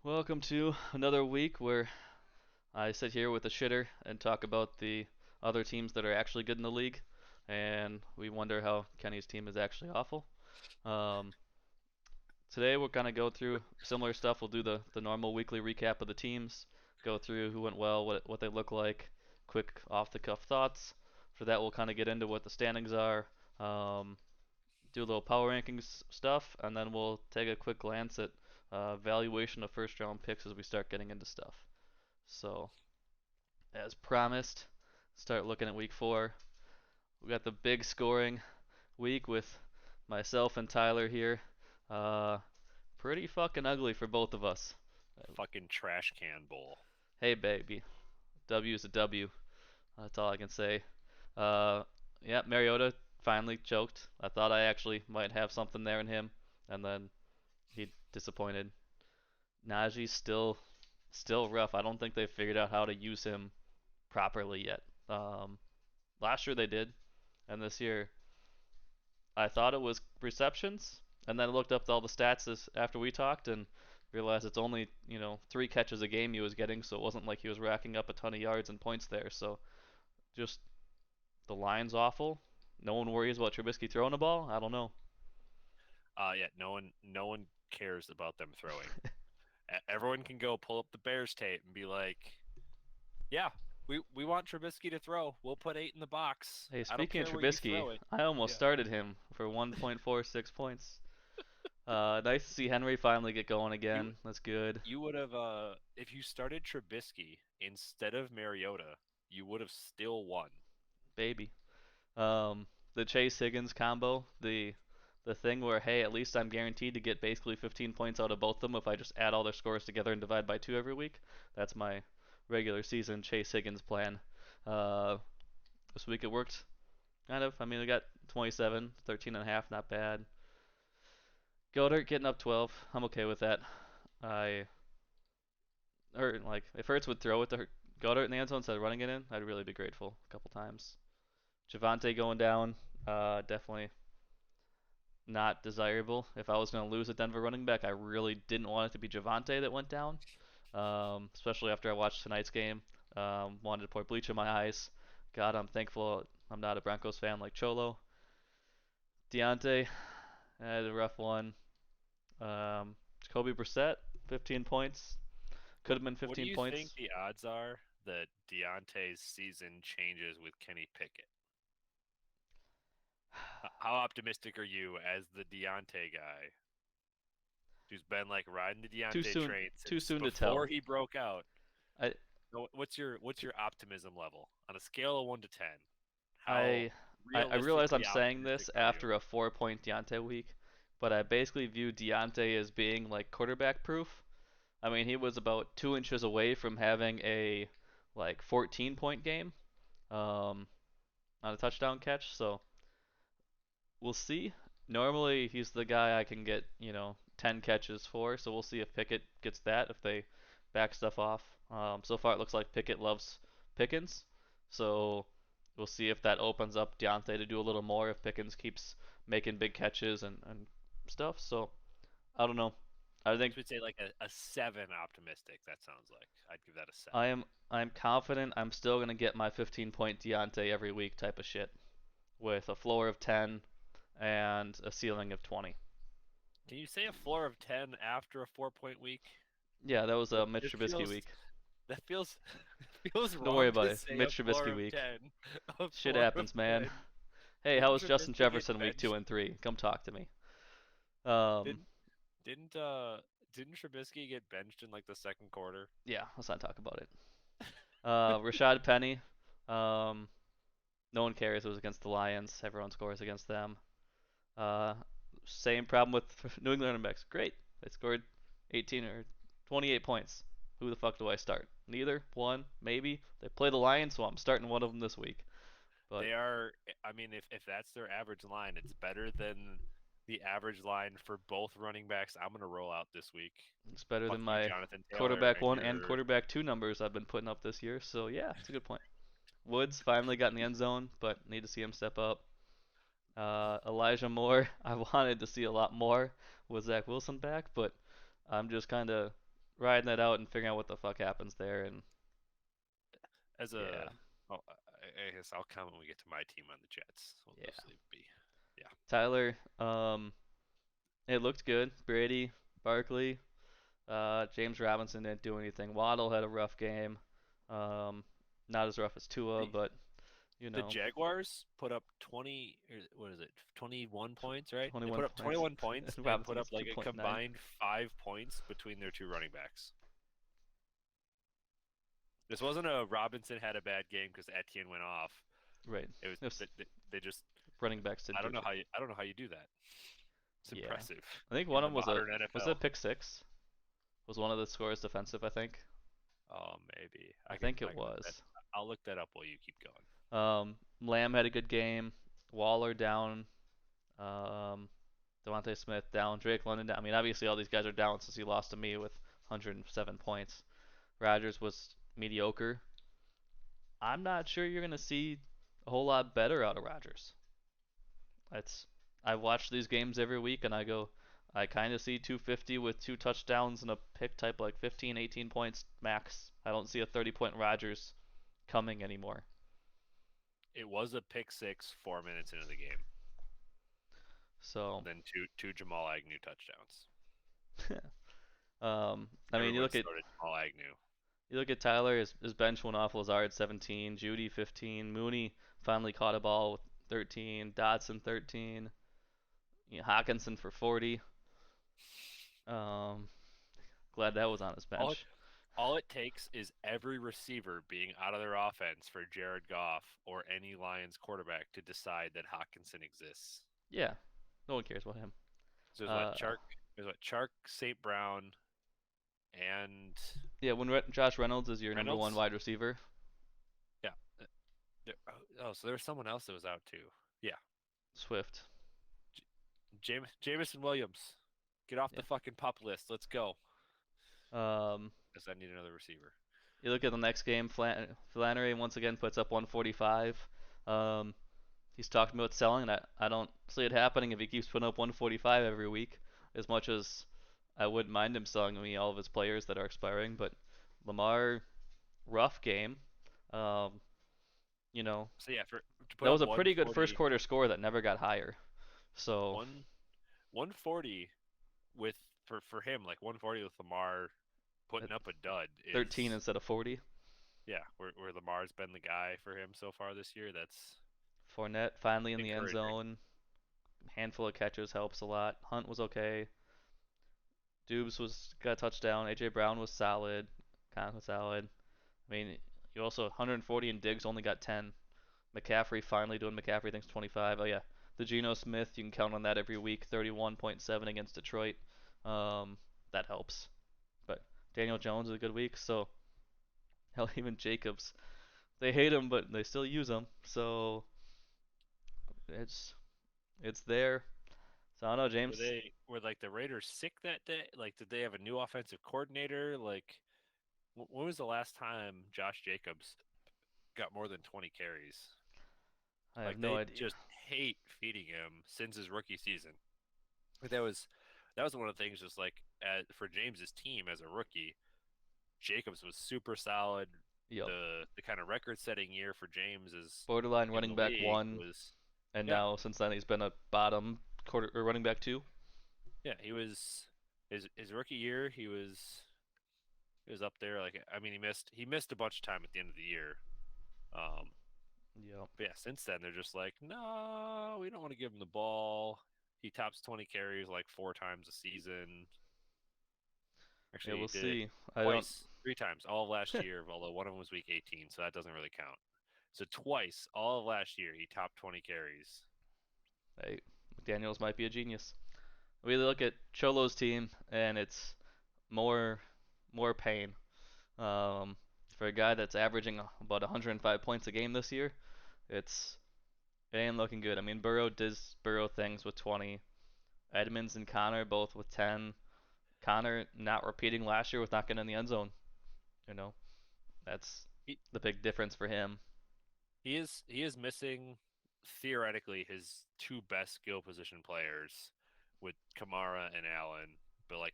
Welcome to another week where I sit here with a shitter and talk about the other teams that are actually good in the league, and we wonder how Kenny's team is actually awful. Um, Today we're gonna go through similar stuff. We'll do the normal weekly recap of the teams, go through who went well, what they look like, quick off the cuff thoughts. For that we'll kind of get into what the standings are, um, do a little power rankings stuff, and then we'll take a quick glance at valuation of first round picks as we start getting into stuff. So, as promised, start looking at week 4. We got the big scoring week with myself and Tyler here. Uh, Pretty fucking ugly for both of us. Fucking trash can bowl. Hey, baby. W is a W. That's all I can say. Uh, yeah, Mariota finally choked. I thought I actually might have something there in him, and then he disappointed. Najee's still rough. I don't think they figured out how to use him properly yet. Last year they did, and this year I thought it was receptions, and then I looked up all the stats after we talked and realized it's only 3 catches a game he was getting, so it wasn't like he was racking up a ton of yards and points there. So just the line's awful. No one worries about Trubisky throwing the ball. I don't know. Yeah, no one cares about them throwing. Everyone can go pull up the Bears tape and be like, "Yeah, we want Trubisky to throw. We'll put 8 in the box. Hey, I don't speaking of care where you Trubisky, throw it." I almost Yeah. started him for 1.46 points. Nice to see Henry finally get going You again. That's good, you would have if you started Trubisky instead of Mariota, you would have still won. baby. Um, the Chase Higgins combo, the thing where hey, at least I'm guaranteed to get basically 15 points out of both of them if I just add all their scores together and divide by 2 every week. That's my regular season Chase Higgins plan. Uh, this week it worked kind of. I mean, we got 27, 13 and a half, not bad. Goddard getting up 12. I'm okay with that. I or like if Hurts would throw it to Goddard in the end zone instead of running it in, I'd really be grateful a couple times. Javante going down, definitely not desirable. If I was going to lose a Denver running back, I really didn't want it to be Javante that went down, especially after I watched tonight's game. Wanted to pour bleach in my eyes. God, I'm thankful I'm not a Broncos fan like Cholo. Deontay had a rough one. Jacoby Brissett, 15 points. Could What have been what do 15 you think points. the odds are that Deontay's season changes with Kenny Pickett? How optimistic are you as the Deontay guy who's been like riding the Too Deontay soon. train Too since soon to before tell. he broke out? I What's your optimism level on a scale of 1 to 10? How I I realize I'm realistically saying optimistic this are you? after a 4 point Deontay week, but I basically view Deontay as being like quarterback proof. I mean, he was about 2 inches away from having a like 14 point game um, on a touchdown catch. So we'll see. Normally, he's the guy I can get 10 catches for. So we'll see if Pickett gets that if they back stuff off. So far, it looks like Pickett loves Pickens. So we'll see if that opens up Deontay to do a little more if Pickens keeps making big catches and stuff. So I don't know. I think So we'd say like a 7 optimistic. That sounds like I'd give that a I 7. am I'm confident I'm still gonna get my 15 point Deontay every week type of shit with a floor of 10 and a ceiling of 20. Can you say a floor of 10 after a 4-point week? Yeah, that was a Mitch It Trubisky feels week. that feels feels Don't worry wrong about to it. say a Mitch floor Trubisky of week. 10. A Shit floor of happens, man. 10. Hey, how Didn't was Justin Trubisky get Jefferson week 2 benched? and 3? Come talk to me. Um, Didn't didn't uh didn't Trubisky get benched in like the second quarter? yeah, let's not talk about it. Rashad Penny. Um, no one cares. It was against the Lions. Everyone scores against them. Uh, Same problem with New England running backs. Great. They scored 18 or 28 points. Who the fuck do I start? Neither. One. Maybe. They play the Lions, so I'm starting one of them this week. But They are, I mean, if that's their average line, it's better than the average line for both running backs I'm going to roll out this week. it's better Fuck than you, my Jonathan Taylor, quarterback and one and your quarterback two numbers I've been putting up this year. So yeah, it's a good point. Woods finally got in the end zone, but need to see him step up. Elijah Moore, I wanted to see a lot more with Zach Wilson back, but I'm just kind of riding that out and figuring out what the fuck happens there. And As yeah, a, oh, I guess I'll comment when we get to my team on the Jets. We'll yeah. just leave it be. Yeah. Tyler, it looked good. Brady, Barkley, James Robinson didn't do anything. Waddle had a rough game. Um, not as rough as Tua, The but the Jaguars put up 20, or what is it, 21 points, right? They 21 put up points. 21 points and Robinson put up was like a 2.9. combined 5 points between their two running backs. This wasn't a Robinson had a bad game because Etienne went off. Right. It was Just they just running backs didn't I do don't know shit. how you do that. It's Yeah. impressive I think one in of the them was a modern was it NFL. a pick six? Was one of the scores defensive? I think. Oh, maybe I think it I can look that. was. I'll look that up while you keep going. Lamb had a good game. Waller down. Um, Devontae Smith down. Drake London down. I mean, obviously all these guys are down since he lost to me with 107 points. Rodgers was mediocre. I'm not sure you're gonna see a whole lot better out of Rodgers. It's I watch these games every week and I kind of see 250 with two touchdowns and a pick type like 15, 18 points max. I don't see a 30-point Rodgers coming anymore. It was a pick six 4 minutes into the game. So, Then two Jamal Agnew touchdowns. I mean, Everyone started Jamal Agnew. you look at Tyler. His bench went off. Lazard 17, Judy 15, Mooney finally caught a ball with 13, Dotson 13, Hawkinson for 40. Um, glad that was on his All it, bench. all it takes is every receiver being out of their offense for Jared Goff or any Lions quarterback to decide that Hawkinson exists. Yeah, no one cares about him. So Uh, there's what Chark, St. Brown, and yeah, when Josh Reynolds is your number one Reynolds. wide receiver, Yeah. So there was someone else that was out too. Yeah. Swift. Jameson Williams. Get off Yeah. the fucking pup list. Let's go. Um, Because I need another receiver. you look at the next game. Flannery once again puts up 145. Um, he's talking about selling, and I don't see it happening if he keeps putting up 145 every week. As much as I wouldn't mind him selling me all of his players that are expiring, but Lamar, rough game. Um, you know, So yeah, to put that was up a pretty good 140, first quarter score that never got higher. So 140 with for him, like 140 with Lamar putting up a dud 13 is, instead of 40. yeah, where Lamar's been the guy for him so far this year. That's Fournette finally in the end encouraging. zone. Handful of catches helps a lot. Hunt was okay. Dubes got a touchdown. AJ Brown was solid. Kind of solid. I mean, you also 140 and Diggs only got 10. McCaffrey finally doing McCaffrey things 25. Oh yeah, the Geno Smith you can count on that every week. 31.7 against Detroit. That helps. But Daniel Jones is a good week. So hell, even Jacobs, they hate him, but they still use him. So it's it's there. So I don't know, James. Were like the Raiders sick that day? Like, did they have a new offensive coordinator? Like, when was the last time Josh Jacobs got more than 20 carries? I have Like, no they idea. just hate feeding him since his rookie season. Like, that was one of the things. Just like for James's team as a rookie, Jacobs was super solid. Yep. The kind of record-setting year for James is Borderline in running the back league one, was and yeah, now since then he's been a bottom quarter or running back two. yeah. He was his rookie year. He was up there. Like, I mean, he missed a bunch of time at the end of the year. Um, Yep. but yeah, since then they're just like, no, we don't want to give him the ball. He tops 20 carries like 4 times a season. Yeah, Actually, he we'll did it see. I don't. twice, 3 times, all of last year. Although one of them was week 18, so that doesn't really count. So twice, all of last year, he topped 20 carries. Hey, McDaniel's might be a genius. We look at Cholo's team, and it's more more pain. Um, for a guy that's averaging about 105 points a game this year, it's it ain't looking good. I mean, Burrow does Burrow things with 20. Edmonds and Connor both with 10. Connor not repeating last year with not getting in the end zone. You know, that's He the big difference for him. he is missing theoretically his two best skill position players with Kamara and Allen, but like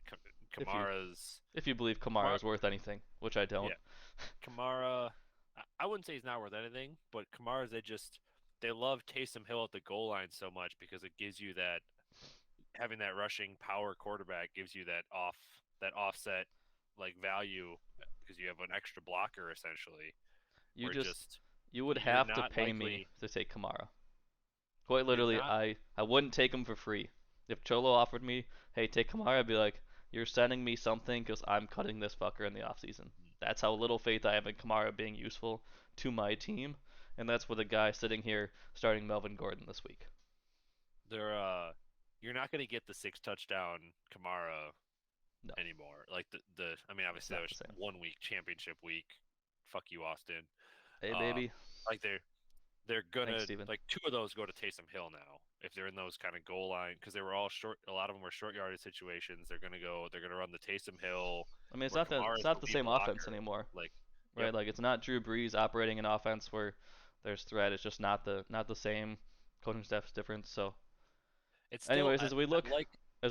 If you Kamara's if you believe Kamara Kamara, is worth anything, which I don't. yeah, Kamara. I wouldn't say he's not worth anything, but Kamara's they love Taysom Hill at the goal line so much because it gives you that having that rushing power quarterback gives you that offset like value because you have an extra blocker essentially. You Where just just you would you're have to not pay me likely to take Kamara. Quite you're literally, not I wouldn't take him for free. If Cholo offered me, hey, take Kamara, I'd be like, you're sending me something because I'm cutting this fucker in the offseason. That's how little faith I have in Kamara being useful to my team, and that's with a guy sitting here starting Melvin Gordon this week. they're you're not going to get the 6 touchdown Kamara No, anymore. Like the I mean it's obviously that not the was same. 1 week championship week. Fuck you, Austin. Hey, Uh, baby. like they're Thanks, gonna Steven. like 2 of those go to Taysom Hill now if they're in those kind of goal line because they were all short. A lot of them were short yardage situations. They're gonna go. They're gonna run the Taysom Hill I mean, where Kamara it's is the not the lead same offense blocker. anymore, Like, yep, right? Like it's not Drew Brees operating an offense where there's threat. It's just not the same. Coaching staff's different. So, it's still anyways, as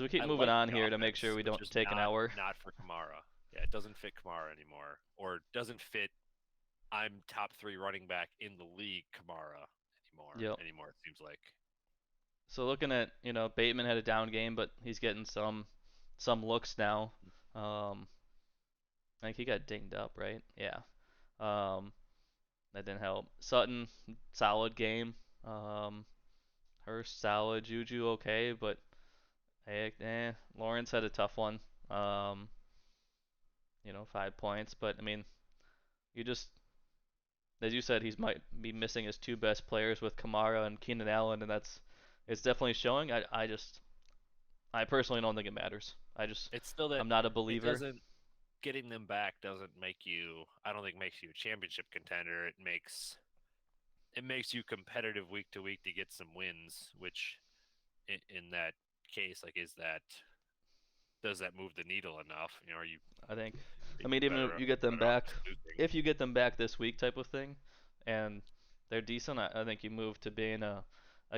we keep I moving like on the here to make sure offense, we but don't just take an hour. not for Kamara. Yeah, it doesn't fit Kamara anymore, or doesn't fit. I'm top 3 running back in the league, Kamara Yep. anymore. It seems like. So looking at, Bateman had a down game, but he's getting some looks now. Um, I think he got dinged up, right? Yeah. Um, that didn't help. Sutton, solid game. Um, Hurst, solid. Juju, okay, but Lawrence had a tough one. Um, 5 points, but I mean, you just, as you said, he's might be missing his two best players with Kamara and Keenan Allen, and it's definitely showing. I personally don't think it matters. It's still that I'm not a it believer. doesn't getting them back doesn't make you. I don't think makes you a championship contender. It makes you competitive week to week to get some wins, which in that case, like, does that move the needle enough? Are you I think. I are you mean, even if you get them better off back, just losing? if you get them back this week, type of thing, and they're decent, I think you move to being a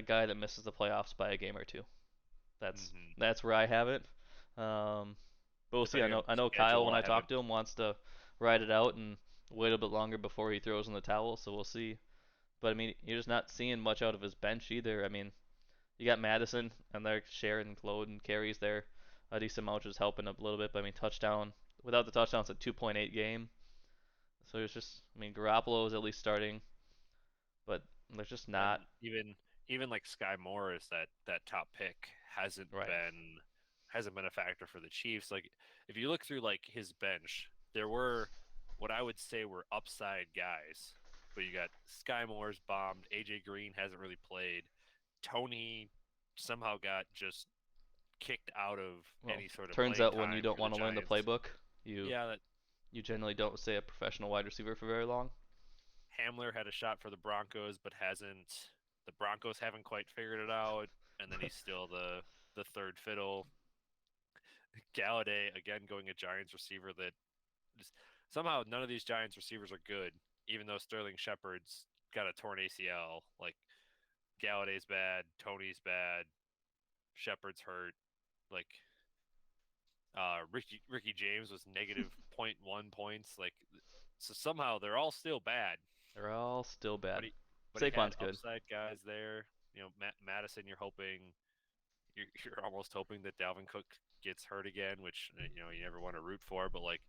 guy that misses the playoffs by a game or two. That's Hmm. that's where I have it. Um, but we'll see. I Depending on know I the know Kyle, schedule, when I I haven't. talk to him, wants to ride it out and wait a bit longer before he throws in the towel. So we'll see. But I mean, you're just not seeing much out of his bench either. I mean, you got Madison and they're sharing load and carries there. A decent amount, just helping up a little bit. But I mean, touchdown without the touchdown, it's a 2.8 game. So it's just, I mean, Garoppolo is at least starting, but there's just not And even like Sky Morris, that top pick hasn't right. been hasn't been a factor for the Chiefs. Like, if you look through like his bench, there were what I would say were upside guys. But you got Sky Moore's bombed. AJ Green hasn't really played. Tony somehow got just kicked out of Well, any sort of turns playing out when you time don't for the want to learn the Giants. playbook, you Yeah, that you generally don't stay a professional wide receiver for very long. Hamler had a shot for the Broncos, but hasn't. The Broncos haven't quite figured it out, and then he's still the third fiddle. Galladay again going a Giants receiver that just somehow none of these Giants receivers are good, even though Sterling Shepard's got a torn ACL. Like, Galladay's bad, Tony's bad, Shepard's hurt. Like, Ricky James was negative zero point 0.1 points. Like, so somehow they're all still bad. They're all still But bad. he had Saquon's good. upside guys there. Madison. You're almost hoping that Dalvin Cook gets hurt again, which you never want to root for. But like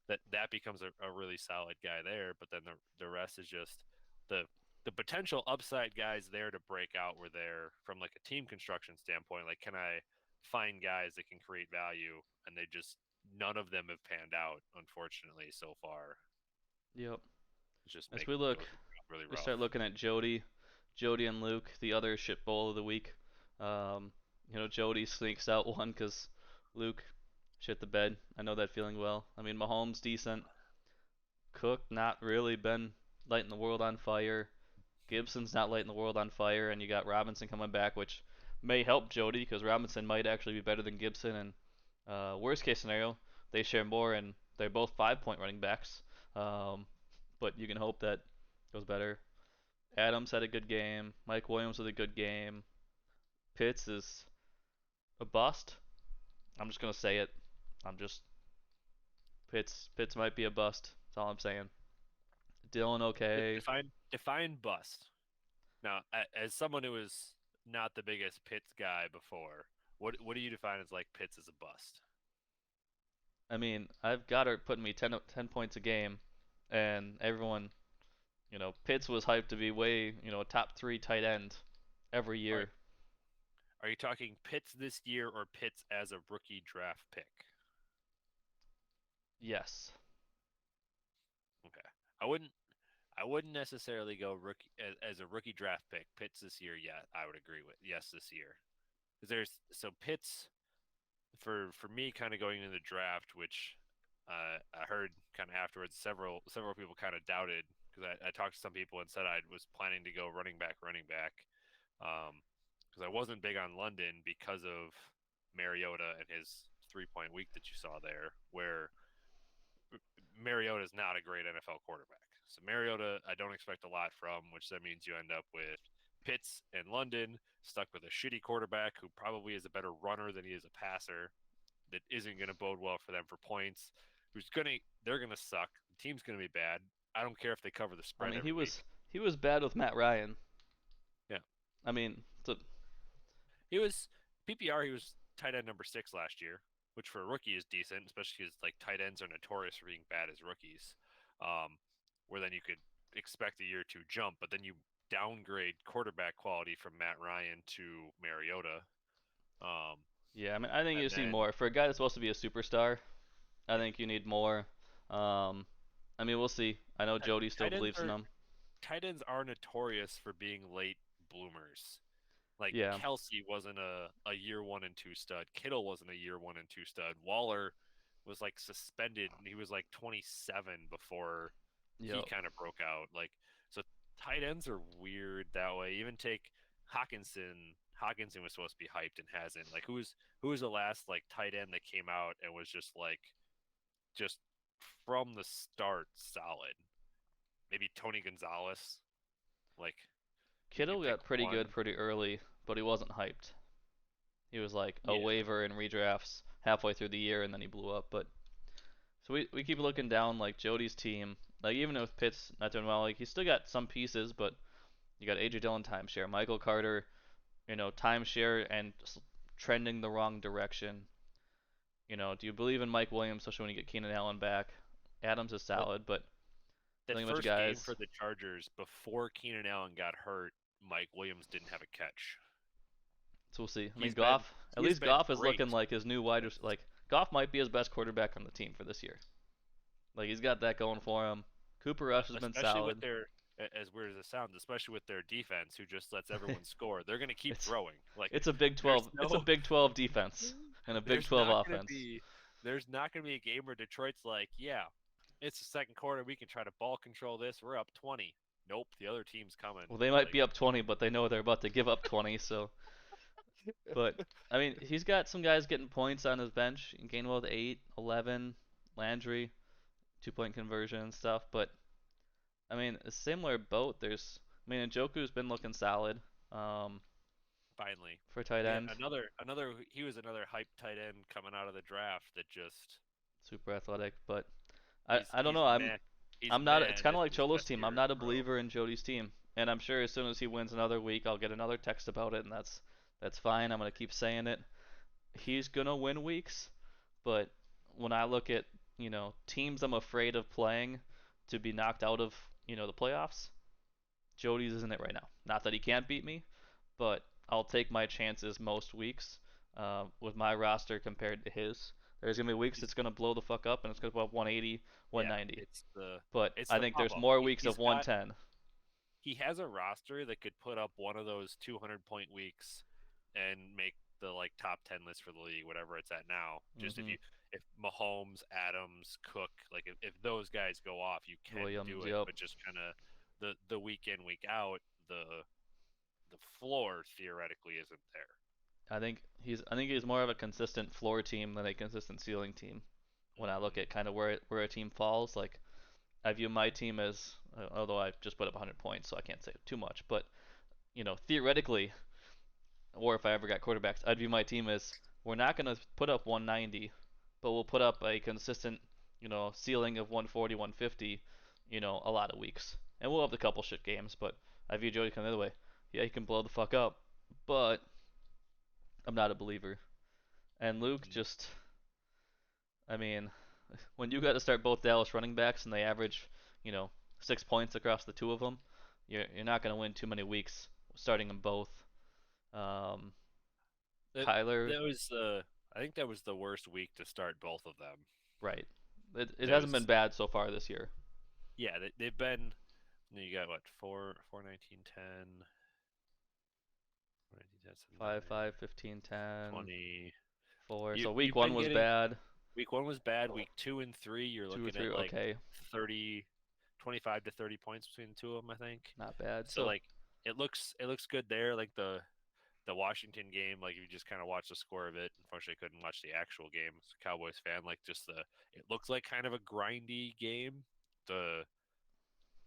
that becomes a really solid guy there. But then the rest is just the potential upside guys there to break out were there from like a team construction standpoint. Like, can I find guys that can create value? And they just none of them have panned out, unfortunately, so far. Yep. It's just As making we look, those really we rough. start looking at Jody and Luke, the other shit bowl of the week. Um, Jody sneaks out one because Luke shit the bed. I know that feeling well. I mean, Mahomes decent. Cook not really been lighting the world on fire. Gibson's not lighting the world on fire, and you got Robinson coming back, which may help Jody because Robinson might actually be better than Gibson. And worst case scenario, they share more, and they're both 5 point running backs. Um, but you can hope that goes better. Adams had a good game. Mike Williams had a good game. Pitts is a bust. I'm just gonna say it. I'm just Pitts might be a bust. That's all I'm saying. Dylan okay. Define bust. Now, as someone who was not the biggest Pitts guy before, what do you define as like Pitts as a bust? I mean, I've got her putting me 10 points a game, and everyone, Pitts was hyped to be way, top three tight end every All right, year. are you talking Pitts this year or Pitts as a rookie draft pick? Yes. Okay, I wouldn't I wouldn't necessarily go rookie as a rookie draft pick. Pitts this year, yeah, I would agree with yes this year. Because Pitts for me kind of going into the draft, which I heard kind of afterwards several people kind of doubted because I talked to some people and said I was planning to go running back, because I wasn't big on London because of Mariota and his 3 point week that you saw there, where Mariota is not a great NFL quarterback. So Mariota, I don't expect a lot from, which then means you end up with Pitts and London stuck with a shitty quarterback who probably is a better runner than he is a passer. That isn't going to bode well for them for points. They're gonna suck. The team's gonna be bad. I don't care if they cover the I spread mean, every week. he was bad with Matt Ryan. Yeah, I mean, he was PPR. He was tight end number 6 last year, which for a rookie is decent, especially because like tight ends are notorious for being bad as rookies. Um, where then you could expect a year or two jump, but then you downgrade quarterback quality from Matt Ryan to Mariota. Um, yeah, I mean, I think and you see then more for a guy that's supposed to be a superstar. I think you need more. Um, I mean, we'll see. I know Jody still tight ends believes in are him. tight ends are notorious for being late bloomers. Like Yeah, Kelsey wasn't a year 1 and 2 stud. Kittle wasn't a year 1 and 2 stud. Waller was like suspended and he was like 27 before he yep. kind of broke out. Like so tight ends are weird that way. Even take Hawkinson. Hawkinson was supposed to be hyped and hasn't. Like who was the last like tight end that came out and was just from the start solid? Maybe Tony Gonzalez. Like if you Kittle pick got pretty one. good pretty early, but he wasn't hyped. He was like a Yeah. waiver in redrafts halfway through the year, and then he blew up. But so we keep looking down like Jody's team. Like even with Pitts not doing well, like he's still got some pieces, but you got AJ Dillon timeshare, Michael Carter, timeshare and trending the wrong direction. Do you believe in Mike Williams, especially when you get Keenan Allen back? Adams is Well, solid, but I that think a bunch of first game guys. for the Chargers before Keenan Allen got hurt, Mike Williams didn't have a catch. So we'll see. I mean, He's been Goff. At he has least been Goff is looking great. like his new wide. Like Goff might be his best quarterback on the team for this year. Like he's got that going for him. Cooper Rush has been Especially with solid. their as weird as it sounds, especially with their defense who just lets everyone score. They're gonna keep it's throwing. Like it's a Big there's 12. It's a no Big 12 defense and a Big there's 12 not gonna offense. be there's not gonna be a game where Detroit's like, yeah, it's the second quarter, we can try to ball control this. We're up 20. Nope, the other team's coming. Well, they might Like be up 20, but they know they're about to give up 20. So, but I mean, he's got some guys getting points on his bench. Gainwell with 8, 11, Landry 2-point conversion and stuff. But I mean, a similar boat. I mean, Njoku's been looking solid. Um, finally. for tight Yeah, end, another he was another hype tight end coming out of the draft that just super athletic. But I don't he's know. meh. He's I'm not. meh, It's and kind of this like is his Cholo's best team. I'm year in not a a row. believer in Jody's team, and I'm sure as soon as he wins another week, I'll get another text about it, and that's fine. I'm gonna keep saying it. He's gonna win weeks, but when I look at teams I'm afraid of playing to be knocked out of the playoffs, Jody's isn't it right now. Not that he can't beat me, but I'll take my chances most weeks with my roster compared to his. There's gonna be weeks it's He's gonna blow the fuck up and it's gonna go up 180, yeah, 190. it's But it's I the think pop there's up. more weeks of He's got 110. he has a roster that could put up one of those 200 point weeks and make the like top 10 list for the league, whatever it's at now. Just Hmm if Mahomes, Adams, Cook, like if those guys go off, you can do Williams, it. yep. But just kind of the week in week out, the floor theoretically isn't there. I think he's more of a consistent floor team than a consistent ceiling team. When I look Mm, at kind of where a team falls, like I view my team as, although I've just put up 100 points, so I can't say too much, but theoretically, or if I ever got quarterbacks, I'd view my team as we're not going to put up 190, but will put up a consistent, ceiling of 140, 150, a lot of weeks. And we'll have the couple shit games, but I view Jody kind of the other way. Yeah, he can blow the fuck up, but I'm not a believer. And Luke Mm. just, I mean, when you got to start both Dallas running backs and they average, you know, 6 points across the two of them, you're not going to win too many weeks starting them both. Um, That Kyler, that was I think that was the worst week to start both of them. right? It That hasn't been was bad so far this year. yeah. They've been. You got what 4, 19, 10, 19, 10, 5, 9, 5, 15, 10, 20. 4. You So week you've one been was getting bad. week 1 was bad. Week 2 and 3, you're Two or looking three, at like okay, 30, 25 to 30 points between the two of them, I think. not bad. So So like it looks good there. Like the Washington game, like you just kind of watch the score of it. Unfortunately, I couldn't watch the actual game as a Cowboys fan. Like just it looks like kind of a grindy game. The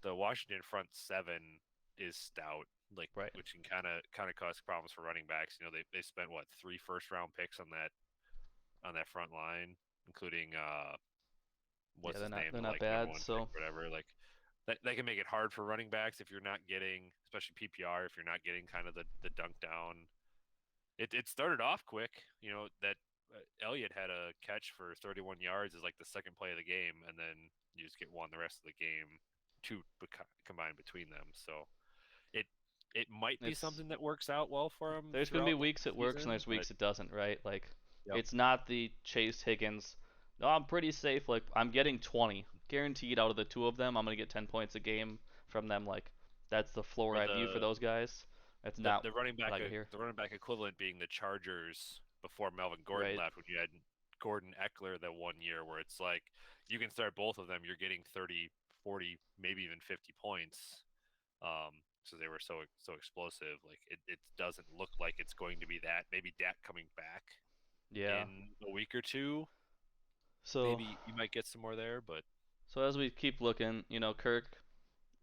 the Washington front seven is stout, like right, which can kind of cause problems for running backs. They spent what 3 first-round picks on that front line, including yeah, what's his name, they're the not like number bad. one pick, So whatever. Like that can make it hard for running backs if you're not getting, especially PPR, if you're not getting kind of the dunk down. It started off quick, that Elliott had a catch for 31 yards as like the second play of the game, and then you just get one the rest of the game, two combined between them. So it it might be it's something that works out well for him there's gonna be throughout the weeks it works and season, there's but weeks it doesn't, right? Like yep. it's not the Chase Higgins. No, I'm pretty safe. Like I'm getting 20 guaranteed out of the two of them. I'm gonna get 10 points a game from them. Like that's the floor Or I view for those guys. That's the not the running what back I get here. the running back equivalent being the Chargers before Melvin Gordon Right. left, when you had Gordon Eckler that one year, where it's like you can start both of them, you're getting 30, 40, maybe even 50 points. So they were so explosive. Like it doesn't look like it's going to be that. Maybe Dak coming back Yeah. in a week or two, So maybe you might get some more there. But so as we keep looking, Kirk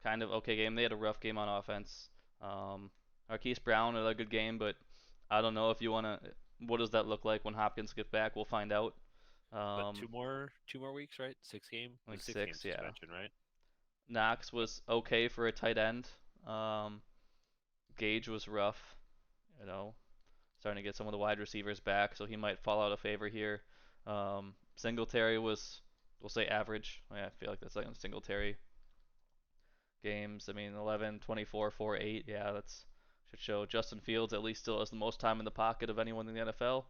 kind of okay game. They had a rough game on offense. Um, Marquise Brown had a good game, but I don't know if you want to. What does that look like when Hopkins gets back? We'll find out. but Um, two more weeks, right? like Six game 6, yeah. suspension, right? Knox was okay for a tight end. Um, Gage was rough, you know, starting to get some of the wide receivers back, so he might fall out of favor here. Singletary was, we'll say average. I feel like that's like a Singletary games. I mean, 11, 24, 4, 8. Yeah, that's should show Justin Fields at least still has the most time in the pocket of anyone in the NFL.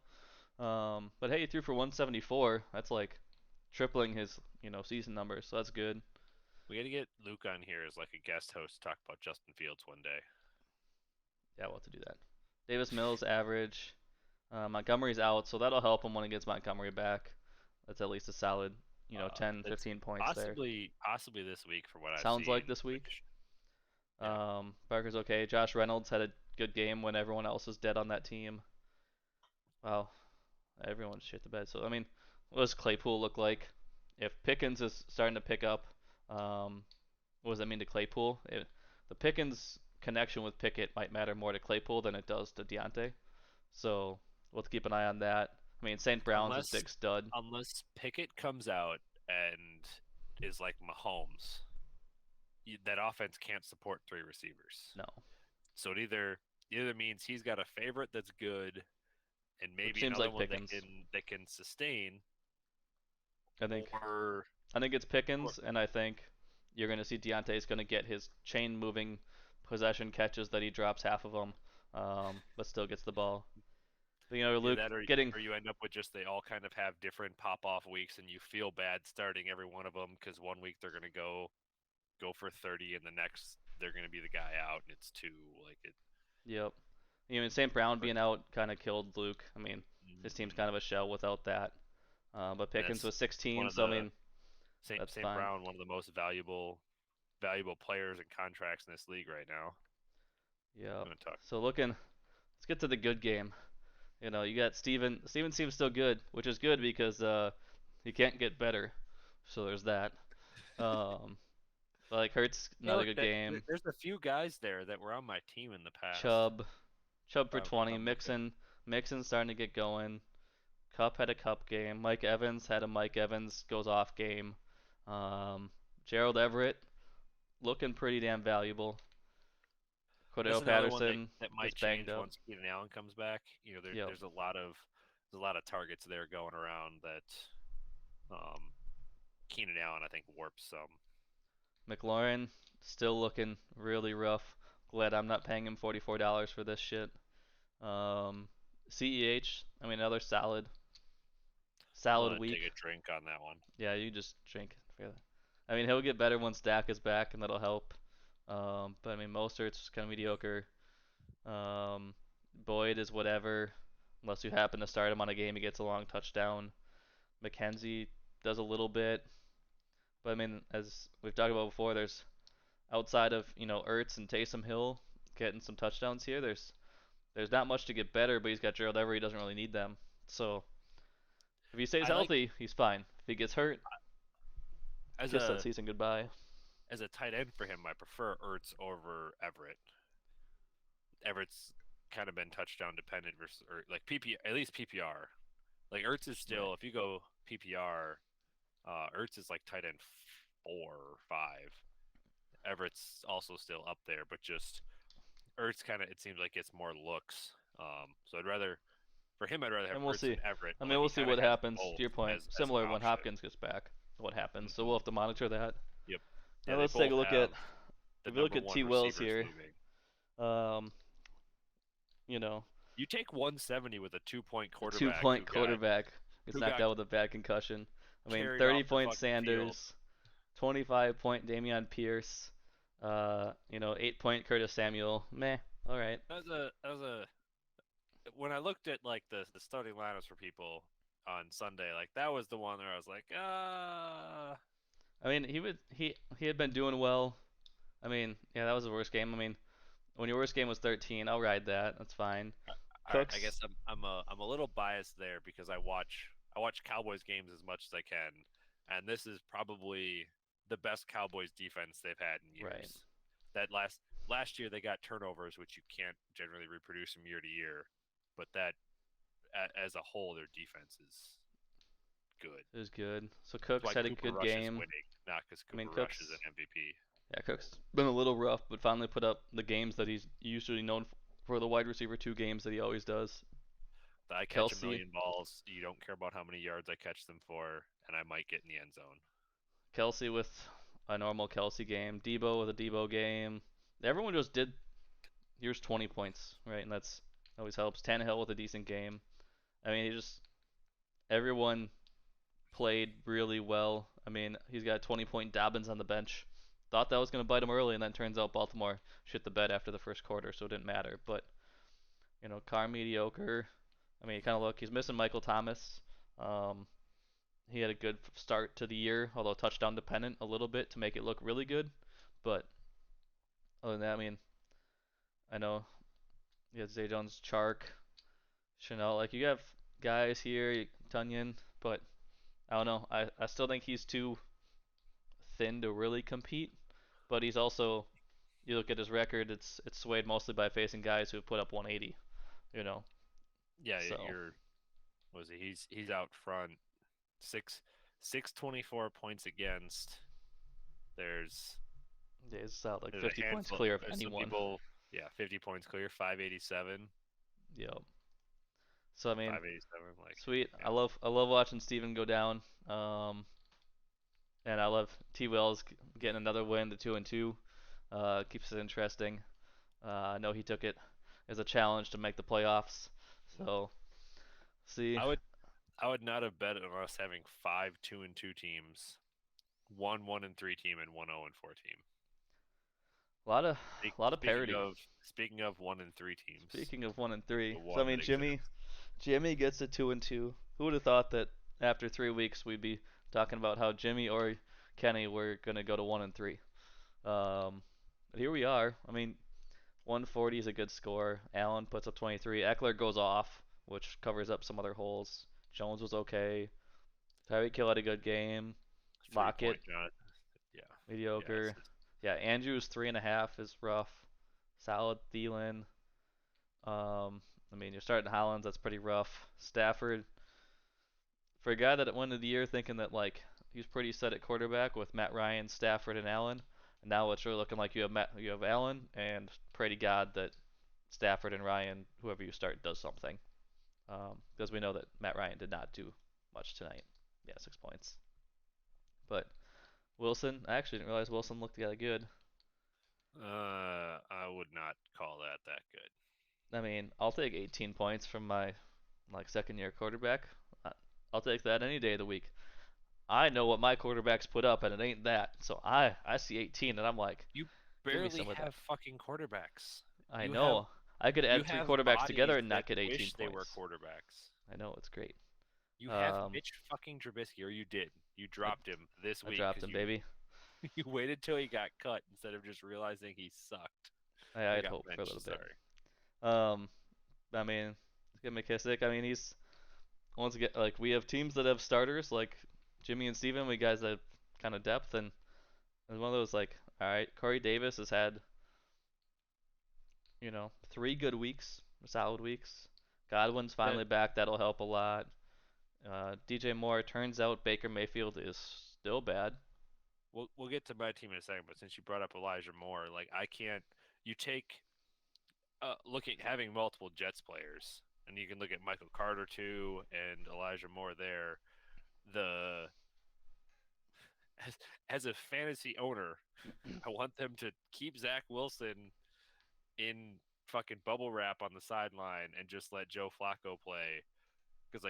But hey, he threw for 174. That's like tripling his, season numbers, so that's good. We got to get Luke on here as like a guest host to talk about Justin Fields one day. Yeah, we'll have to do that. Davis Mills average. Montgomery's out, so that'll help him when he gets Montgomery back. That's at least a solid, 10, It's 15 points there. possibly this week from what I've Sounds seen. like this week. Yeah. Parker's okay. Josh Reynolds had a good game when everyone else was dead on that team. Wow, everyone shit the bed. So I mean, what does Claypool look like? If Pickens is starting to pick up, what does that mean to Claypool? The Pickens connection with Pickett might matter more to Claypool than it does to Deontay. So we'll have to keep an eye on that. I mean, St. Brown's is unless big stud. unless Pickett comes out and is like Mahomes, that offense can't support 3 receivers. No, So it either means he's got a favorite that's good, and which maybe seems another like one that Pickens. can sustain, I think or I think it's or Pickens, and I think you're going to see Deontay's going to get his chain moving possession catches that he drops half of them, but still gets the ball. yeah, Luke that getting or you end up with just they all kind of have different pop off weeks, and you feel bad starting every one of them because one week they're gonna go for 30, and the next they're gonna be the guy out, and it's two like it. yep. St. Brown But being out kind of killed Luke. I mean, his team's kind of a shell without that. But Pickens that's was one 16, of so I the mean that's St. fine. Brown, one of the most valuable players and contracts in this league right now. Yep. I'm gonna talk. So let's get to the good game. You got Steven. Steven seems still good, which is good because he can't get better. So there's that. Um, but like Hurts, Hey, another look, good game. there's a few guys there that were on my team in the past. Chubb for If 20. I'm looking. Mixon starting to get going. Cup had a Cup game. Mike Evans had a Mike Evans goes off game. Um, Gerald Everett looking pretty damn valuable. That's Cordell another one Patterson that is might banged change up. once Keenan Allen comes back. Yep. There's a lot of targets there going around that um, Keenan Allen I think warps some. McLaurin still looking really rough. Glad I'm not paying him $44 for this shit. Um, CEH, I mean another I'm solid gonna week. take a drink on that one. Yeah, you just drink. I mean he'll get better once Dak is back, and that'll help. But I mean Mostert's kind of mediocre. Um, Boyd is whatever, unless you happen to start him on a game he gets a long touchdown. McKenzie does a little bit, but I mean as we've talked about before, there's outside of Ertz and Taysom Hill getting some touchdowns here. There's not much to get better, but he's got Gerald Everett. He doesn't really need them. So if he stays I like healthy, he's fine. If he gets hurt, as kiss that a season goodbye. as a tight end for him, I prefer Ertz over Everett. Everett's kind of been touchdown dependent versus or like PP at least PPR. Like Ertz is still Right. if you go PPR, Ertz is like tight end 4 or 5. Everett's also still up there, but just Ertz kind of it seems like gets more looks. So I'd rather have And we'll Ertz see. and Everett, I but mean, we'll he see kind of what has happens. both To your point, as an similar when option. Hopkins gets back, what happens. So Mhm. we'll have to monitor that. Yep. Now Yeah, they let's take a both look at have the if we look number at one T Wells receivers here. leaving. Um, you know, You take 170 with a 2-point a quarterback 2 point quarterback gets who knocked got out with a bad concussion. I mean, carried 30 off the point fucking field. Sanders, 25-point Damian Pierce, 8-point Curtis Samuel. Meh. All right. That was a when I looked at like the starting lineups for people on Sunday, like that was the one where I was like, I mean, he had been doing well. I mean, yeah, that was the worst game. I mean, when your worst game was 13, I'll ride that. That's fine. all right, I Cooks, guess I'm a little biased there because I watch Cowboys games as much as I can, and this is probably the best Cowboys defense they've had in right? years. That last year they got turnovers, which you can't generally reproduce from year to year, but that as a whole their defense is good. It was good. So That's Cooks why had a Cooper good Rush is game. winning, not because I mean, Cooper Rush is Cooks, an MVP. yeah, Cooks been a little rough, but finally put up the games that he's usually known for the wide receiver 2 games that he always does. I catch a Kelsey, million balls. You don't care about how many yards I catch them for, and I might get in the end zone. Kelsey with a normal Kelsey game. Debo with a Debo game. Everyone just did. Here's 20 points, right? And that's always helps. Tannehill with a decent game. I mean, everyone played really well. I mean, he's got a 20-point Dobbins on the bench. Thought that was going to bite him early, and then turns out Baltimore shit the bed after the first quarter, so it didn't matter. But Carr mediocre. I mean, you kind of look. He's missing Michael Thomas. Um, he had a good start to the year, although touchdown dependent a little bit to make it look really good. But other than that, I mean, I know you had Zay Jones, Chark, Chanel. Like you have guys here, Tunyon, but I don't know. I still think he's too thin to really compete. But he's also, you look at his record, it's swayed mostly by facing guys who have put up 180. You know, Yeah, so was he? He's out front. 624 points against. There's yeah, it's out like there's 50 a points handful. clear of There's some anyone. people. Yeah, 50 points clear. 587. Yep. So I mean, 587. Like, sweet. yeah. I love watching Steven go down. And I love T. Wells getting another win, the 2-2. Keeps it interesting. I know he took it as a challenge to make the playoffs. So see, I would not have bet on us having 5 2-2 teams, 1-1-3 team, and 1-0-4 team. a lot of parity. Speaking of 1-3 teams. Speaking of 1-3, the so I one mean that Jimmy gets a 2-2. Who would have thought that after 3 weeks we'd be talking about how Jimmy or Kenny were gonna go to 1-3? But here we are. I mean, 140 is a good score. Allen puts up 23. Eckler goes off, which covers up some other holes. Jones was okay. Tyreek Hill had a good game. Lockett, Yeah. mediocre. Yeah, Andrews 3.5 is rough. Solid Thielen. I mean, you're starting Hollins, that's pretty rough. Stafford, for a guy that went into the year thinking that like he's pretty set at quarterback with Matt Ryan, Stafford, and Allen, and now it's really looking like you have Allen, and pray to God that Stafford and Ryan, whoever you start, does something. Because we know that Matt Ryan did not do much tonight. Yeah, 6 points. But Wilson, I actually didn't realize Wilson looked that good. I would not call that good. I mean, I'll take 18 points from my like second year quarterback. I'll take that any day of the week. I know what my quarterbacks put up, and it ain't that. So I see 18, and I'm like, You give me barely some of that. have fucking quarterbacks. I You have know. I could you add three have quarterbacks together bodies and that not get 18 wish they were points. quarterbacks. I know it's great. You have Um, Mitch fucking Trubisky, or you did. You I, dropped him this I week dropped because him, baby. you waited till he got cut instead of just realizing he sucked. I I had got hope for a benched. little bit. Sorry. Um, I mean, get McKissick. I mean, he's once again like we have teams that have starters like Jimmy and Steven. We guys that have kind of depth, and it's one of those like, all right, Corey Davis has had 3 good weeks, solid weeks. Godwin's That finally back. That'll help a lot. DJ Moore. Turns out Baker Mayfield is still bad. we'll get to my team in a second, but since you brought up Elijah Moore, like I can't. You take look at having multiple Jets players, and you can look at Michael Carter too and Elijah Moore there. The as, as a fantasy owner, I want them to keep Zach Wilson in fucking bubble wrap on the sideline and just let Joe Flacco play because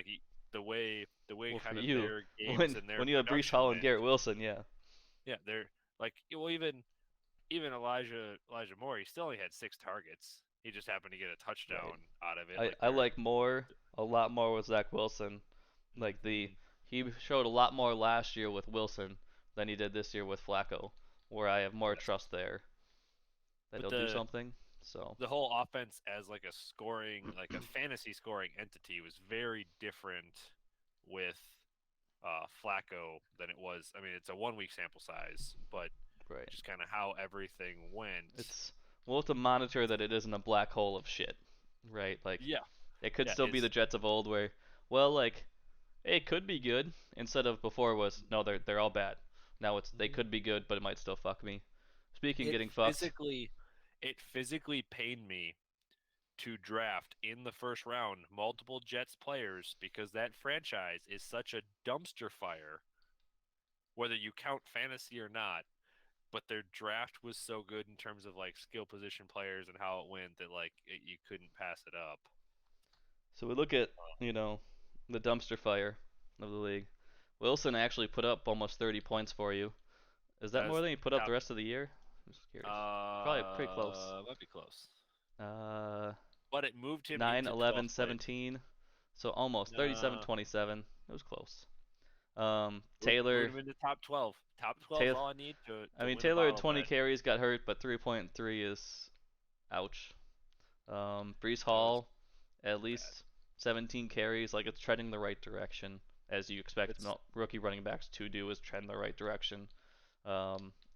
the way Well, for kind of you, their games when and their when you have Brees production Hall and went. Garrett Wilson, yeah, Yeah, they're like well even Elijah Moore, he still only had 6 targets. He just happened to get a right. touchdown out of it. I Like I they're like more a lot more with Zach Wilson. Like mhm. he showed a lot more last year with Wilson than he did this year with Flacco, where I have more Yes. trust there that But he'll do something. So the whole offense as like a scoring, like a fantasy scoring entity was very different with Flacco than it was. I mean, it's a 1 week sample size, but right, just kind of how everything went. it's we'll have to monitor that it isn't a black hole of shit, right? Like Yeah, it could yeah, still be the Jets of old, where well, like it could be good instead of before was no, they're all bad. Now it's they mhm. could be good, but it might still fuck me. Speaking of it getting fucked, physically it physically pained me to draft in the first round multiple Jets players because that franchise is such a dumpster fire, whether you count fantasy or not. But their draft was so good in terms of like skill position players and how it went that you couldn't pass it up. so we look at you know the dumpster fire of the league. Wilson actually put up almost 30 points for you. Is that That's more than he put up the top. rest of the year? I'm just curious. Probably pretty close. Might be close, Uh, but it moved him 9, into 11, 12th place. 17. So almost 37, Uh, 27. It was close. moved Taylor, him into top 12. Top 12 is Taylor. all I need to I mean win a Taylor had bottle 20 bet. carries, got hurt, but 3.3 is ouch. Brees That was Hall, at bad. least 17 carries, like it's trending the right direction, as you expect It's rookie running backs to do, is trend the right direction.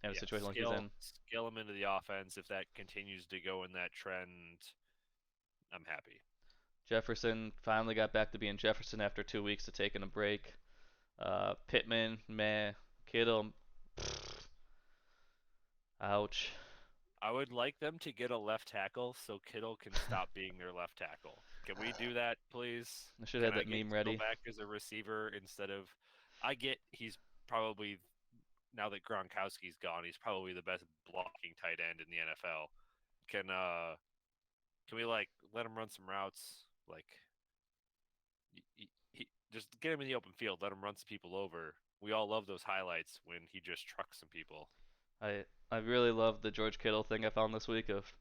In a yeah, situation like he's in. scale him into the offense. If that continues to go in that trend, I'm happy. Jefferson finally got back to being Jefferson after 2 weeks of taking a break. Pittman, meh. Kittle, ouch. I would like them to get a left tackle so Kittle can stop being their left tackle. Can we do that, please? I should Can have I that get meme Kittle ready. back as a receiver instead of? I get he's probably now that Gronkowski's gone, he's probably the best blocking tight end in the NFL. Can we like let him run some routes? Like just get him in the open field, let him run some people over. We all love those highlights when he just trucks some people. I I really love the George Kittle thing I found this week of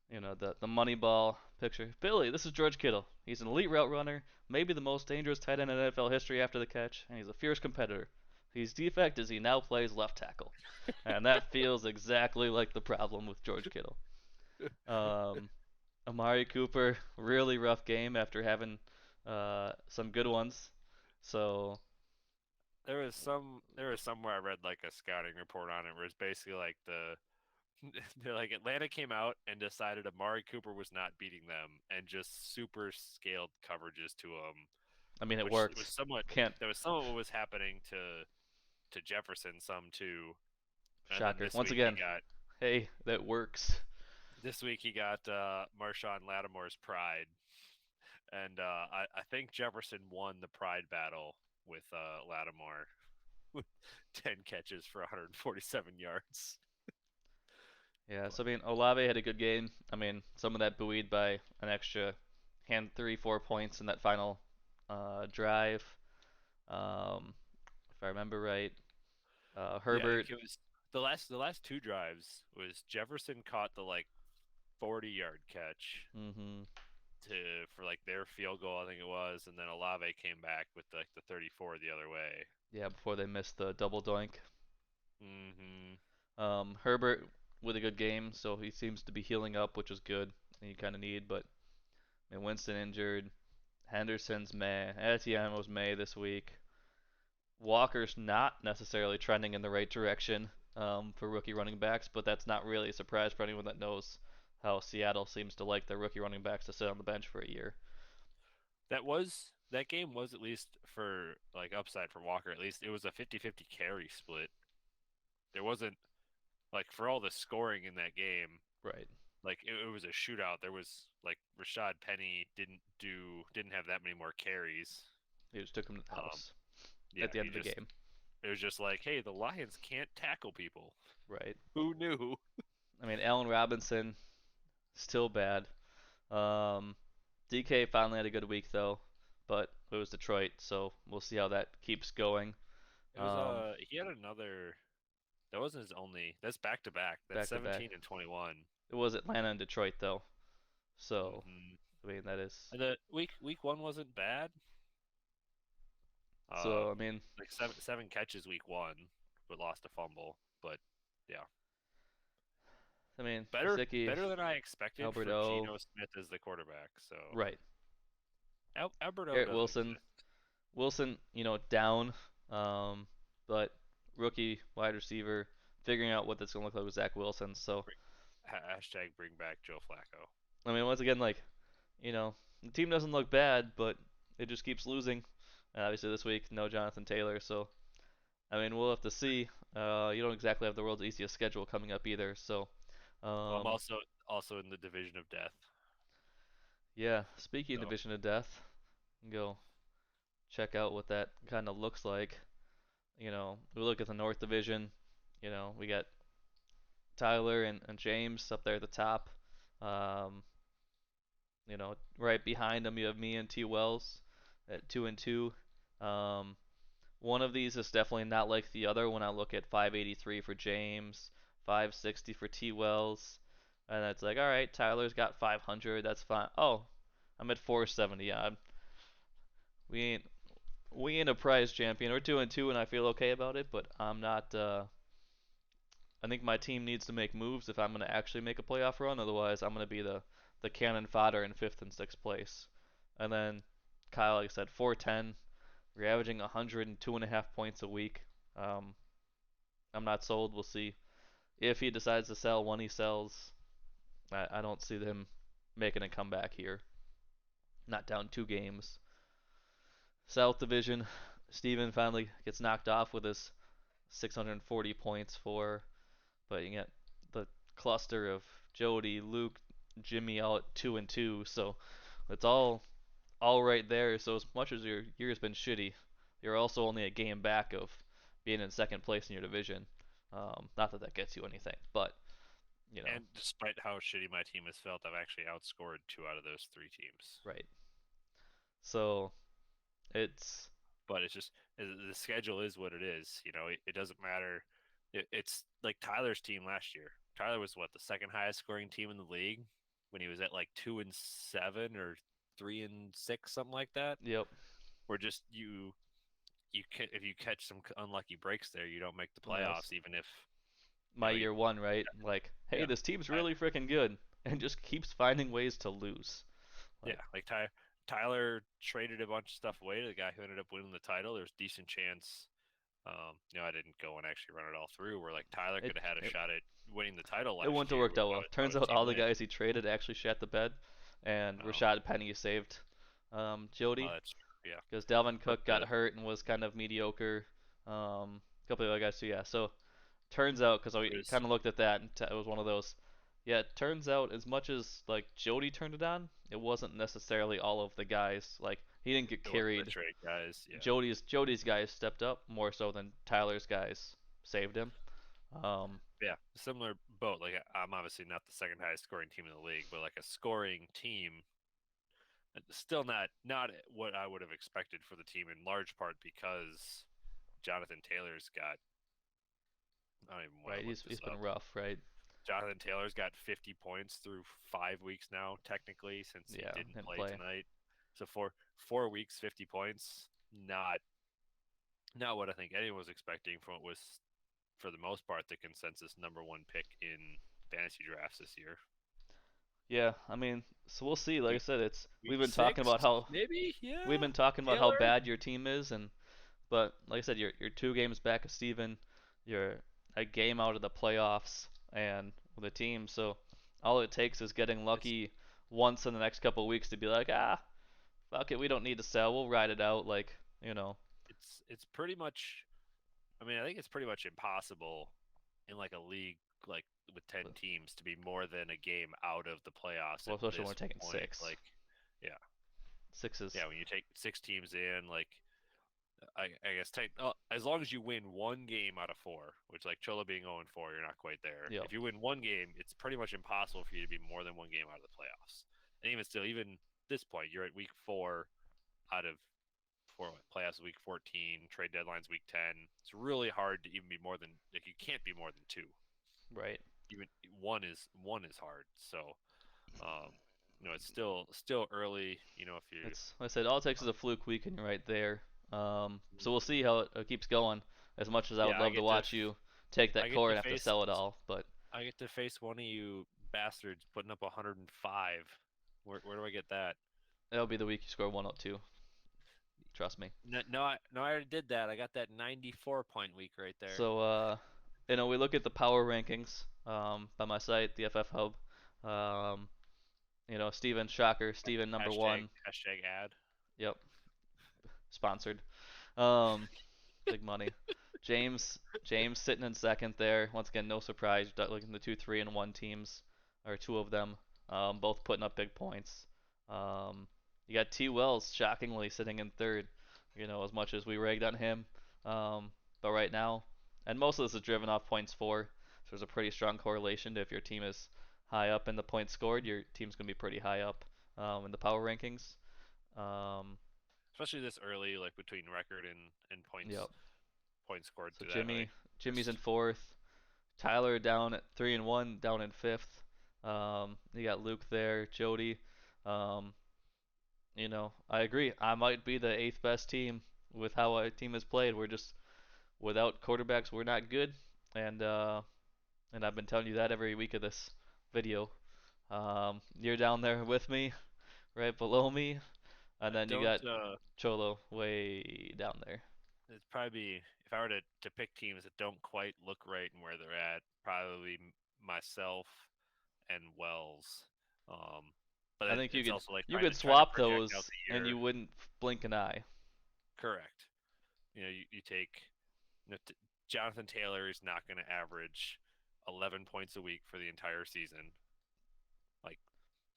the Moneyball picture. Billy, this is George Kittle. He's an elite route runner, maybe the most dangerous tight end in NFL history after the catch, and he's a fierce competitor. His defect is he now plays left tackle, and that feels exactly like the problem with George Kittle. Um, Amari Cooper, really rough game after having some good ones. So There was somewhere I read like a scouting report on it where it's basically like they're like Atlanta came out and decided Amari Cooper was not beating them and just super scaled coverages to him I mean, it which was worked. somewhat Can't that was some of what was happening to Jefferson some too. And then shocker. Once again, hey, that works. this week he got Marshawn Lattimore's pride, and I think Jefferson won the pride battle with Lattimore with 10 catches for 147 yards. Yeah, so I mean, Olave had a good game. I mean, some of that buoyed by an extra hand 3, 4 points in that final drive. If I remember right, Yeah, I Herbert. think it was the last two drives was Jefferson caught the like 40-yard catch Hmm. to for like their field goal, I think it was, and then Olave came back with like the 34 the other way. Yeah, before they missed the double doink. Hmm. Herbert with a good game, so he seems to be healing up, which is good. And you kind of need, but I mean, Winston injured. Henderson's May. Etienne was May this week. Walker's not necessarily trending in the right direction for rookie running backs, but that's not really a surprise for anyone that knows how Seattle seems to like their rookie running backs to sit on the bench for a year. That game was at least for like upside for Walker. At least it was a 50-50 carry split. There wasn't like for all the scoring in that game. Right. Like it was a shootout. There was like Rashad Penny didn't have that many more carries. He just took him to the Um, house yeah, at the end of the game. it was just like, hey, the Lions can't tackle people. Right. Who knew? I mean, Allen Robinson, still bad. Um, DK finally had a good week though, but it was Detroit, so we'll see how that keeps going. It was Um, he had another. That wasn't his only. That's back to back. That's back to back. 17 and 21. It was Atlanta and Detroit though, so Hmm. I mean that is. And the week one wasn't bad. So I mean, Like seven catches week one, but lost a fumble. But yeah, Gesicki, better than I expected for Alberto, Geno Smith as the quarterback. So right. Alberto Garrett does Wilson, exist. down, but rookie wide receiver, figuring out what that's gonna look like with Zach Wilson. So Hashtag bring back Joe Flacco. I mean, once again, like, the team doesn't look bad, but it just keeps losing. And obviously this week, no Jonathan Taylor, so I mean, we'll have to see. You don't exactly have the world's easiest schedule coming up either, so Well, I'm um, also in the division of death. yeah. Speaking of So division of death, go check out what that kind of looks like. We look at the North Division. We got Tyler and James up there at the top. Um, right behind them you have me and T Wells at 2-2. Um, one of these is definitely not like the other when I look at 583 for James, 560 for T Wells, and it's like, all right, Tyler's got 500, that's fine. Oh, I'm at 470. Yeah, we ain't we ain't a prize champion. We're 2-2, and I feel okay about it, but I'm not. I think my team needs to make moves if I'm going to actually make a playoff run. Otherwise, I'm going to be the cannon fodder in fifth and sixth place. And then Kyle, like I said, 410. We're averaging 102.5 points a week. Um, I'm not sold. We'll see if he decides to sell when he sells. I don't see him making a comeback here. Not down 2 games. South Division, Steven finally gets knocked off with his 640 points for, but you get the cluster of Jody, Luke, Jimmy all at 2-2, so it's all right there. So as much as your year's been shitty, you're also only a game back of being in second place in your division. Not that that gets you anything, but you know, and despite how shitty my team has felt, I've actually outscored 2 out of those 3 teams. right. So it's But it's just the schedule is what it is. It doesn't matter. It's like Tyler's team last year. Tyler was what the second highest scoring team in the league when he was at like 2-7 or 3-6, something like that. yep. Where just if you catch some unlucky breaks there, you don't make the Yes. playoffs, even if My you year one, right? Like, hey, yeah. this team's really freaking good, and just keeps finding ways to lose. Yeah, like Tyler traded a bunch of stuff away to the guy who ended up winning the title. There's a decent chance. I didn't go and actually run it all through. Where like Tyler It could have had a it, shot at winning the title it last wouldn't have year worked out well. without Turns a out team all the win. guys he traded actually shat the bed, and Oh, Rashad Penny saved oh, Jody. that's true. yeah. because Dalvin But Cook got hurt and was kind of mediocre. A couple of other guys too. Yeah. So turns out, because I there's kind of looked at that and it was one of those. Yeah, it turns out as much as like Jody turned it on, it wasn't necessarily all of the guys. Like he didn't get it wasn't the carried. trade guys. Yeah. Jody's guys stepped up more so than Tyler's guys saved him. Um, Yeah, similar boat. Like I'm obviously not the second highest scoring team in the league, but like a scoring team, still not what I would have expected for the team. In large part because Jonathan Taylor's got. I don't even want right, to look he's this been up. rough, right? Jonathan Taylor's got 50 points through 5 weeks now, technically, since he Yeah, didn't didn't play play. tonight. So for 4 weeks, 50 points, not what I think anyone was expecting from what was, for the most part, the consensus number one pick in fantasy drafts this year. Yeah, I mean, so we'll see. Like I Week said, week 6, maybe, we've yeah. been talking about how Taylor, bad your team is, and but like I said, you're 2 games back of Steven. You're a game out of the playoffs and with the team. So all it takes is getting it's lucky once in the next couple of weeks to be like, fuck it, we don't need to sell. We'll ride it out. Like, you know, it's pretty much. I mean, I think it's pretty much impossible in like a league like with 10 teams to be more than a game out of the playoffs well, at especially when this we're taking point. six. Like, yeah, Sixes. yeah. When you take 6 teams in, like, I guess as long as you win one game out of 4, which like Cholo being 0-4, you're not quite there. Yep. If you win one game, it's pretty much impossible for you to be more than one game out of the playoffs. And even still, even this point, you're at week 4 out of 4 playoffs week 14, trade deadlines week 10. It's really hard to even be more than like you can't be more than 2. Right. Even one is hard. So, um, it's still early. If you It's like I said, all it takes is a fluke week and you're right there. So we'll see how it keeps going. As much as I would yeah, love to watch you take I that get core to and have to face sell it all, but I get to face one of you bastards putting up 105. Where do I get that? that'll be the week you score 102. Trust me. No, no, I already did that. I got that 94-point week right there. So we look at the power rankings by my site, the FF Hub. Um, Steven Shocker, Steven number Hashtag one. hashtag ad. Yep, sponsored. Um, Big money. James sitting in second there. Once again, no surprise. Looking at the 2, 3, and 1 teams, or 2 of them, both putting up big points. You got T. Wells shockingly sitting in third. As much as we ragged on him, but right now, and most of this is driven off points for. So there's a pretty strong correlation to if your team is high up in the points scored, your team's gonna be pretty high up in the power rankings. Um, Especially this early, like between record and yep. points scored So through that. Like, Jimmy's in just fourth. Tyler down at 3-1, down in fifth. You got Luke there, Jody. Um, I agree. I might be the 8th best team with how our team has played. We're just without quarterbacks, we're not good, and I've been telling you that every week of this video. You're down there with me, right below me, and then you don't. got Cholo way down there. It'd probably be if I were to pick teams that don't quite look right and where they're at. Probably myself and Wells. But I think it's also like you trying could to try to swap project out those the and year. you wouldn't blink an eye. Correct. You take Jonathan Taylor is not going to average 11 points a week for the entire season. Like,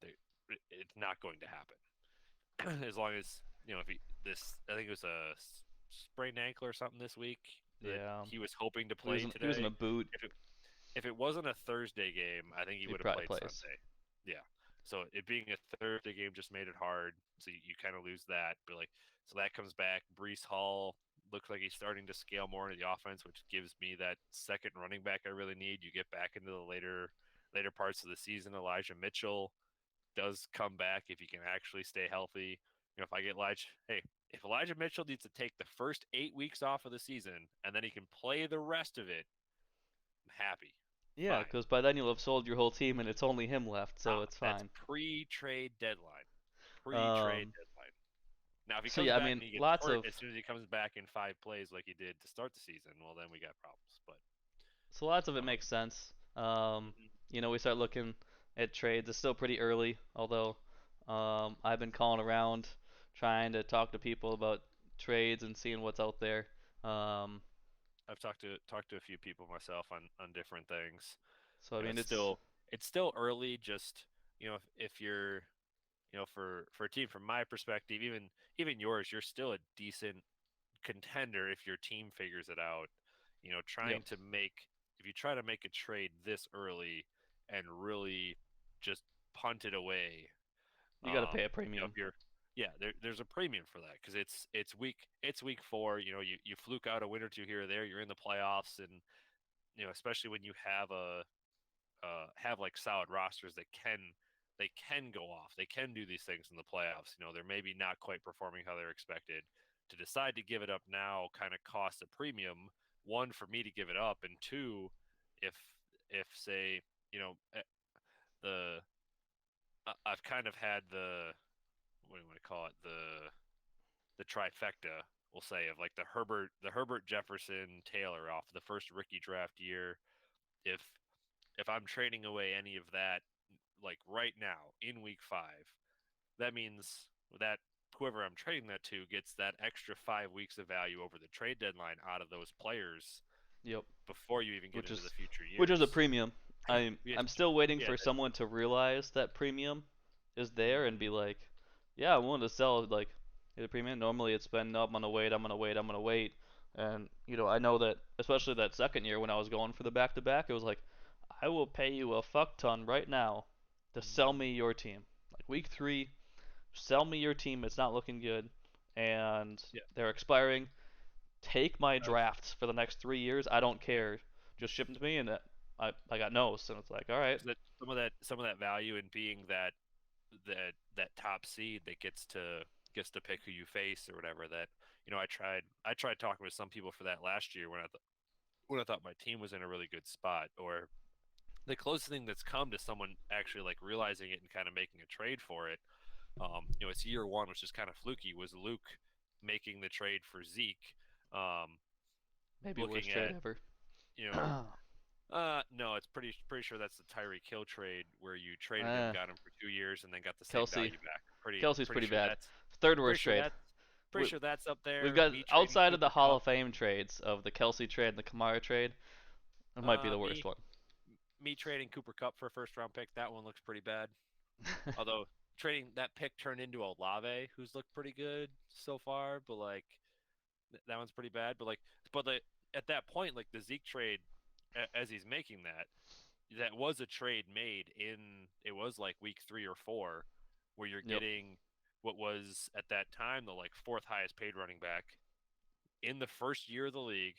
it's not going to happen. As long as if I think it was a sprained ankle or something this week that Yeah. he was hoping to play today. He was in a boot. If it wasn't a Thursday game, I think he would have played plays. Sunday. Yeah. So it being a Thursday game just made it hard. So you kind of lose that. But so that comes back. Brees Hall looks like he's starting to scale more into the offense, which gives me that second running back I really need. You get back into the later parts of the season. Elijah Mitchell does come back if he can actually stay healthy. If I get if Elijah Mitchell needs to take the first 8 weeks off of the season and then he can play the rest of it, I'm happy. Yeah, because by then you'll have sold your whole team and it's only him left, so it's fine. That's pre-trade deadline. Um, Deadline. Now, if he so comes yeah, I back mean, and he gets lots hurt of as soon as he comes back in 5 plays like he did to start the season, well, then we got problems. But lots of it makes sense. We start looking at trades. It's still pretty early, although I've been calling around trying to talk to people about trades and seeing what's out there. Um, I've talked to a few people myself on different things. so I You know, mean, it's still early. Just if you're for a team from my perspective, even yours, you're still a decent contender if your team figures it out. yep, Trying to make if you try to make a trade this early and really just punt it away, you got to pay a if premium. you're there's a premium for that because it's week 4. You fluke out a win or two here or there. You're in the playoffs, and especially when you have like solid rosters that can go off. They can do these things in the playoffs. They're maybe not quite performing how they're expected. To decide to give it up now kind of costs a premium. One, for me to give it up, and two, if say the I've kind of had what do you want to call it, the trifecta, we'll say, of like the Herbert Jefferson Taylor off the first rookie draft year. If I'm trading away any of that, like right now in week 5, that means that whoever I'm trading that to gets that extra 5 weeks of value over the trade deadline out of those players Yep, before you even get which into the is future which is a years. premium. I'm Yeah, I'm still waiting yeah, for someone to realize that premium is there and be like, yeah, I'm willing to sell like the premium. Normally it's been no, I'm gonna wait, I'm gonna wait, I'm gonna wait, and I know that especially that second year when I was going for the back to back, it was like, I will pay you a fuck ton right now to sell me your team. Like week 3, sell me your team. It's not looking good, and yeah. they're expiring. Take my I've, drafts for the next 3 years. I don't care. Just ship them to me, and I got no's. And it's like, all right, 'Cause some of that value in being that top seed that gets to pick who you face or whatever. That I tried talking with some people for that last year when I thought my team was in a really good spot, or the closest thing that's come to someone actually like realizing it and kind of making a trade for it. It's year 1, which is kind of fluky. Was Luke making the trade for Zeke? Um, maybe worst looking trade at ever. you know no, it's pretty sure that's the Tyreek Hill trade where you traded him, uh, got him for 2 years, and then got the same Kelsey, value back. Pretty Kelsey's pretty pretty sure bad. that's Third pretty worst sure trade. that's pretty We, sure that's up we've there. got Me trading outside of the Cooper Hall Cup. of Fame trades of the Kelsey trade and the Kamara trade. It might be Uh, the worst me one. me trading Cooper Cup for a first round pick. That one looks pretty bad. Although trading that pick turned into Olave, who's looked pretty good so far, but like that one's pretty bad. But at that point, like the Zeke trade, as he's making that was a trade made in it was like week 3 or 4, where you're Yep. getting what was at that time the like fourth highest paid running back in the first year of the league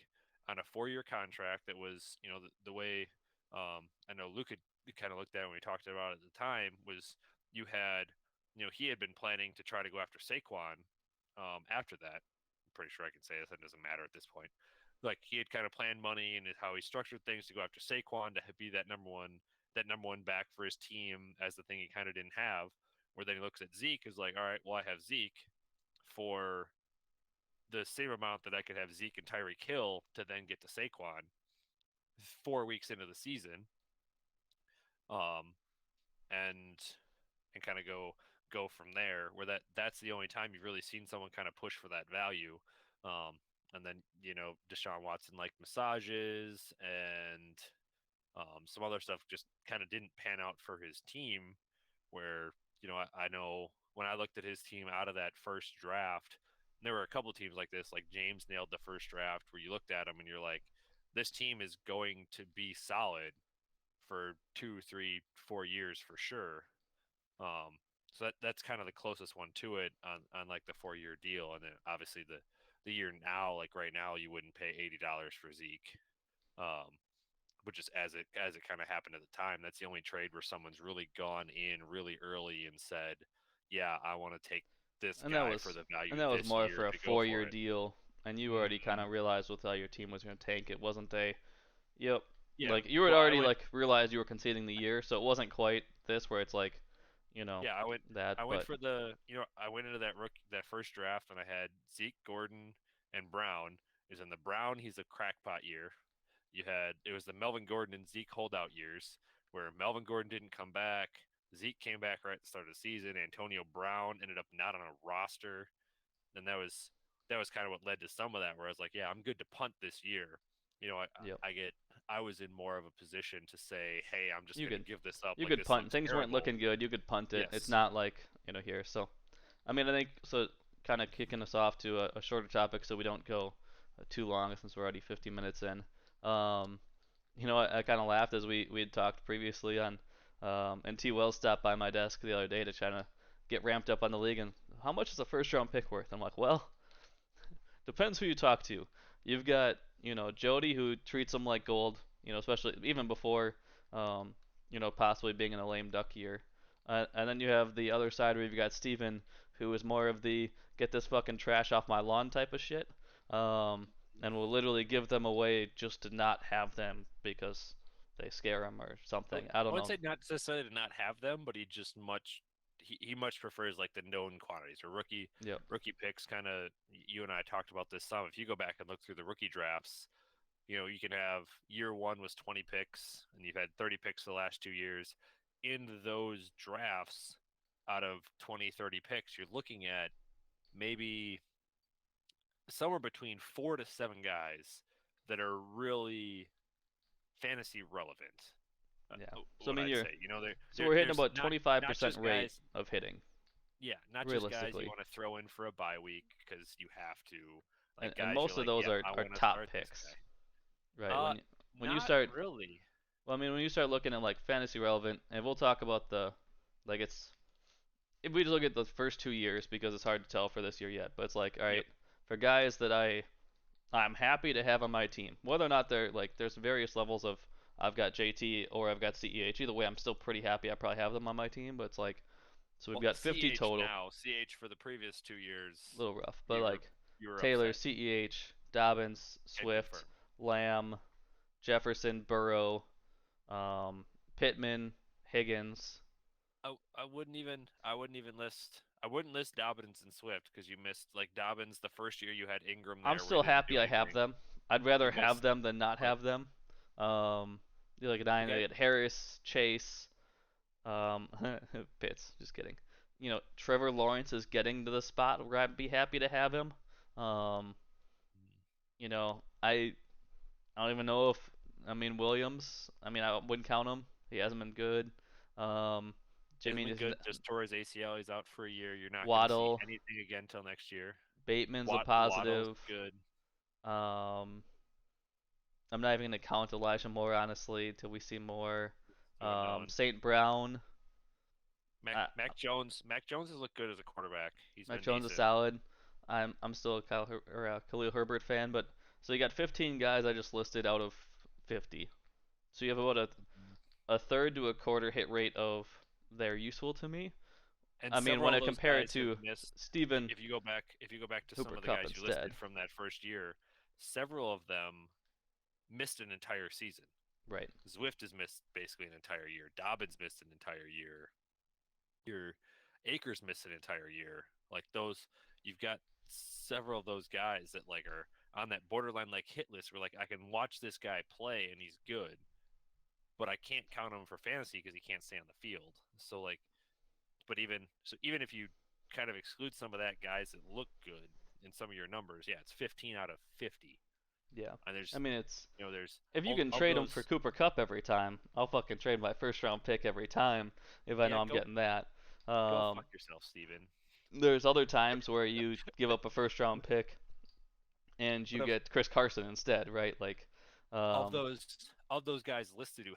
on a 4-year contract. That was the way I know Luke had kind of looked at it when we talked about it at the time. Was you had he had been planning to try to go after Saquon after that. I'm pretty sure I can say this. It doesn't matter at this point. Like he had kind of planned money and how he structured things to go after Saquon to be that number one back for his team as the thing he kind of didn't have. Where then he looks at Zeke is like, all right, well I have Zeke for the same amount that I could have Zeke and Tyreek Hill to then get to Saquon 4 weeks into the season, um, and kind of go from there. Where that's the only time you've really seen someone kind of push for that value. And then Deshaun Watson like massages and some other stuff just kind of didn't pan out for his team. Where I know when I looked at his team out of that first draft, there were a couple of teams like this. Like James nailed the first draft, where you looked at him and you're like, this team is going to be solid for 2, 3, 4 years for sure. So that's kind of the closest one to it on like the 4-year deal. And then obviously the year now, like right now, you wouldn't pay $80 for Zeke. Um, which is as it kind of happened at the time. That's the only trade where someone's really gone in really early and said, "Yeah, I want to take this and that guy for was the value and that was this more year for a to go for 4-year it." deal, and you already kind Hmm. of realized with how your team was going to tank. It wasn't a yep. Yeah. Like you had Well, I already went. like realized you were conceding the year, so it wasn't quite this where it's like, Yeah, I went. that. I went But for I went into that first draft and I had Zeke, Gordon, and Brown. Is in the Brown, he's a crackpot year. It was the Melvin Gordon and Zeke holdout years where Melvin Gordon didn't come back. Zeke came back right at the start of the season. Antonio Brown ended up not on a roster, and that was kind of what led to some of that. Where I was like, yeah, I'm good to punt this year. You know, Yep. I was in more of a position to say, hey, I'm just You gonna could give this up. you Like could this punt. looks Things weren't terrible. looking good. You could punt it. It's Yes. not like here. So, I mean, I think so. Kind of kicking us off to a shorter topic, so we don't go too long since we're already 50 minutes in. Um, I kind of laughed as we had talked previously on, and T. Wells stopped by my desk the other day to try to get ramped up on the league. And how much is a first round pick worth? I'm like, well, depends who you talk to. You've got, Jody who treats them like gold, especially even before, um, possibly being in a lame duck year. And then you have the other side where you've got Steven, who is more of the get this fucking trash off my lawn type of shit. Um, and will literally give them away just to not have them because they scare him or something. I I don't would know. say not necessarily to not have them, but he much prefers like the known quantities or Yep. rookie picks. Kind of, you and I talked about this some. If you go back and look through the rookie drafts, you can have year one was 20 picks, and you've had 30 picks the last 2 years. In those drafts, out of 20, 30 picks, you're looking at maybe somewhere between 4 to 7 guys that are really fantasy relevant. Yeah. So I What mean, I'd you're say, so we're hitting there's about not 25% just rate guys, of hitting yeah, not just guys you realistically. want to throw in for a bye week because you have to, and, like and guys you're most of like, those yeah, are, I are want to top start this picks, guy. right? When you Not start, really. well, I mean, when you start looking at like fantasy relevant, and we'll talk about like it's if we just look at the first 2 years because it's hard to tell for this year yet, but it's like, all Yep. right, for guys that I'm happy to have on my team, whether or not they're like there's various levels of I've got JT or I've got CEH. Either way, I'm still pretty happy. I probably have them on my team, but it's like so we've Well, got 50 CH total. now, CH for the previous 2 years, A little rough, but you were like you were Taylor, upset. CEH, Dobbins, Can Swift, confirm. Lamb, Jefferson, Burrow, Pittman, Higgins. I wouldn't list Dobbins and Swift because you missed like Dobbins the first year you had Ingram I'm there where he still didn't happy do I have anything. them. I'd rather You have missed them than not like have them. Um, like a nine, they okay. had Harris, Chase, um, Pitts. Just kidding. Trevor Lawrence is getting to the spot where I'd be happy to have him. Um, I don't even know if I mean Williams. I mean I wouldn't count him. He hasn't been good. Um, Hasn't Jimmy been is good. Just tore his ACL. He's out for a year. You're not going to see Waddle. anything again till next year. Bateman's a Waddle's positive. good. Um, I'm not even gonna count Elijah Moore honestly until we see more. So unknown. St. Brown. Uh, Mac Jones has looked good as a quarterback. He's Mac been Jones is decent. solid. I'm still a Khalil Herbert fan, but so you got 15 guys I just listed out of 50. So you have about a third to a quarter hit rate of they're useful to me. And I mean, when several I of those compare it guys have to missed. Steven If you go back to some Hooper of the Cup guys you instead. listed from that first year, several of them missed an entire season. Right. Zwift has missed basically an entire year. Dobbins missed an entire year. Your Akers missed an entire year. Like those, you've got several of those guys that like are on that borderline like hit list where like I can watch this guy play and he's good, but I can't count him for fantasy because he can't stay on the field. So like, but even if you kind of exclude some of that guys that look good in some of your numbers, yeah, it's 15 out of 50. Yeah. And I mean, it's there's if you all can of trade him for those. Cooper Cup every time, I'll fucking trade my first round pick every time if I know Yeah, I'm getting that. go Um, fuck yourself, Steven. there's other times where you give up a first round pick and But you get Chris Carson instead, right? Like, of um, those guys listed who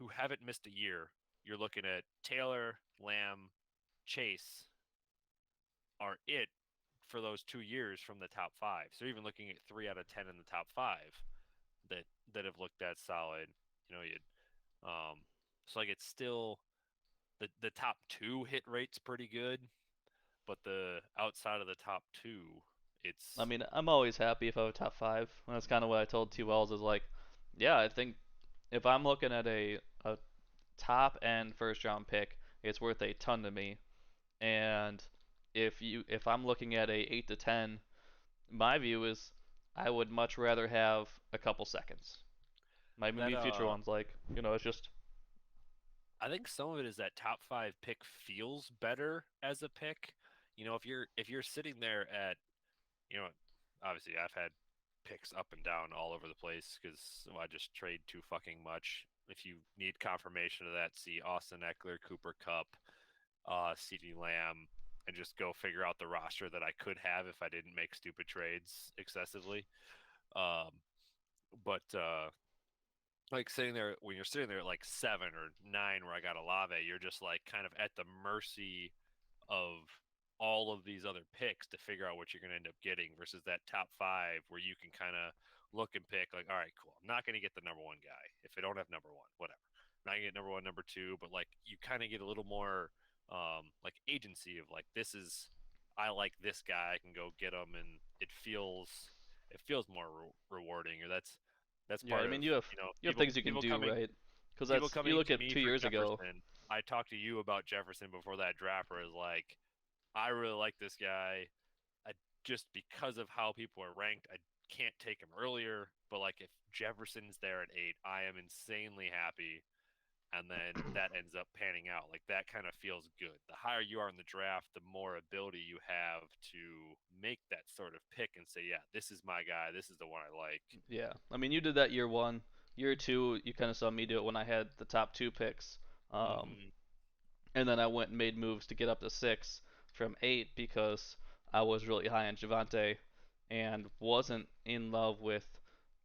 haven't missed a year, you're looking at Taylor, Lamb, Chase are it for those 2 years from the top five. So even looking at 3 out of 10 in the top five that have looked that solid. You so like it's still the top two hit rate's pretty good, but the outside of the top two, I it's mean, I'm always happy if I have a top five. And that's kind of what I told T Wells is like, yeah, I think if I'm looking at a top end first round pick, it's worth a ton to me. And if I'm looking at a 8 to 10, my view is I would much rather have a couple seconds. Might that be future ones like, it's just I think some of it is that top five pick feels better as a pick. If you're sitting there at, you know, obviously I've had picks up and down all over the place because I just trade too fucking much. If you need confirmation of that, see Austin Eckler, Cooper Cup, CeeDee Lamb, and just go figure out the roster that I could have if I didn't make stupid trades excessively. Um, but like sitting there when you're sitting there at like 7 or 9 where I got Olave, you're just like kind of at the mercy of all of these other picks to figure out what you're going to end up getting versus that top five where you can kind of look and pick like, all right, cool. I'm not going to get the number one guy if I don't have number one, whatever. I'm not going to get number one, number two, but like you kind of get a little more like agency of like this is I like this guy, I can go get him, and it feels more rewarding. Or that's Yeah, I part mean of you have things you can do, right? Because people that's you coming look to at me 2 years for ago. Jefferson. I talked to you about Jefferson before that draft, where it was like, I really like this guy. I just because of how people are ranked, I can't take him earlier. But like if Jefferson's there at 8, I am insanely happy. And then that ends up panning out. Like that kind of feels good. The higher you are in the draft, the more ability you have to make that sort of pick and say, yeah, this is my guy. This is the one I like. Yeah, I mean you did that year 1. Year 2, you kind of saw me do it when I had the top 2 picks. Um, Mm-hmm. and then I went and made moves to get up to 6 from 8 because I was really high on Javonte and wasn't in love with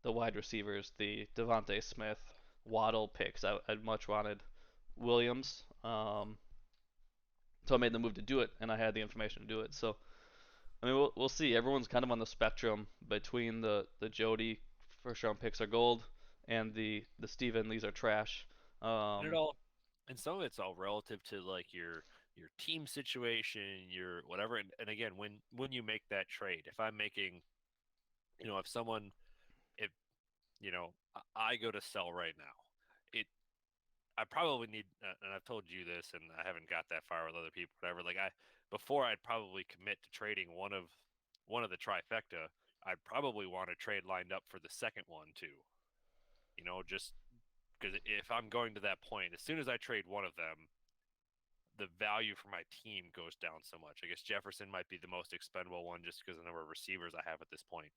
the wide receivers, the Devontae Smith, Waddle picks. I'd much wanted Williams. So I made the move to do it, and I had the information to do it. So I mean, we'll see. Everyone's kind of on the spectrum between the Jody first round picks are gold and the Steven Lees are trash. And it Um, all and some of it's all relative to like your team situation, your whatever. And again, when you make that trade, if I'm making, if someone, if I go to sell right now, it I probably need, and I've told you this, and I haven't got that far with other people, whatever. Like before I'd probably commit to trading one of the trifecta, I'd probably want a trade lined up for the second one too. Just because if I'm going to that point, as soon as I trade one of them, the value for my team goes down so much. I guess Jefferson might be the most expendable one just because of the number of receivers I have at this point.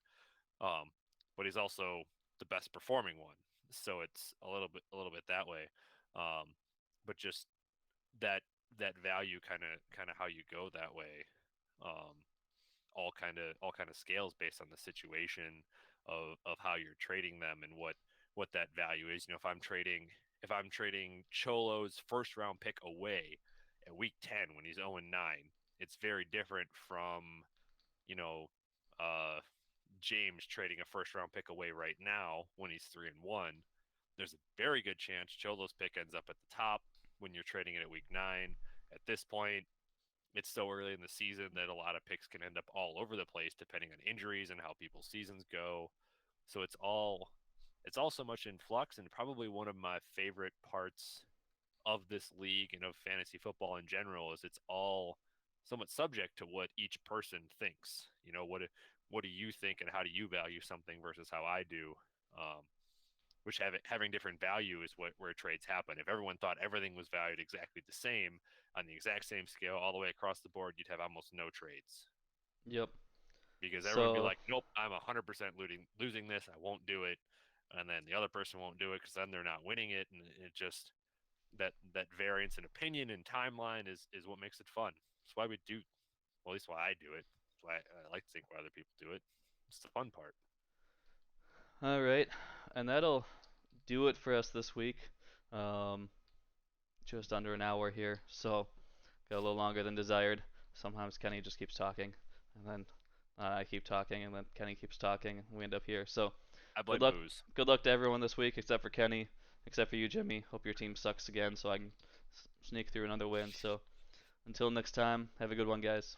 Um, but he's also the best performing one, so it's a little bit that way. Um, but just that value kind of how you go that way. Um, all kind of scales based on the situation of how you're trading them and what that value is. If I'm trading Cholo's first round pick away at week 10 when he's 0-9, it's very different from you know uh James trading a first round pick away right now when he's 3-1. There's a very good chance Cholo's pick ends up at the top when you're trading it at week 9. At this point, it's so early in the season that a lot of picks can end up all over the place depending on injuries and how people's seasons go. So it's all so much in flux, and probably one of my favorite parts of this league and of fantasy football in general is it's all somewhat subject to what each person thinks. What do you think and how do you value something versus how I do? Which having different value is where trades happen. If everyone thought everything was valued exactly the same on the exact same scale all the way across the board, you'd have almost no trades yep. because everyone would be So like, "Nope, I'm 100% losing this. I won't do it," and then the other person won't do it because then they're not winning it, and it just that variance in opinion and timeline is what makes it fun. That's why we do, well, at least why I do it. That's why I like to think why other people do it. It's the fun part. all right, and that'll do it for us this week. Um, just under an hour here, so got a little longer than desired. Sometimes Kenny just keeps talking, and then I keep talking, and then Kenny keeps talking, and we end up here. So I good blame luck, booze. good luck to everyone this week except for Kenny, except for you, Jimmy. Hope your team sucks again, so I can sneak through another win. So until next time, have a good one, guys.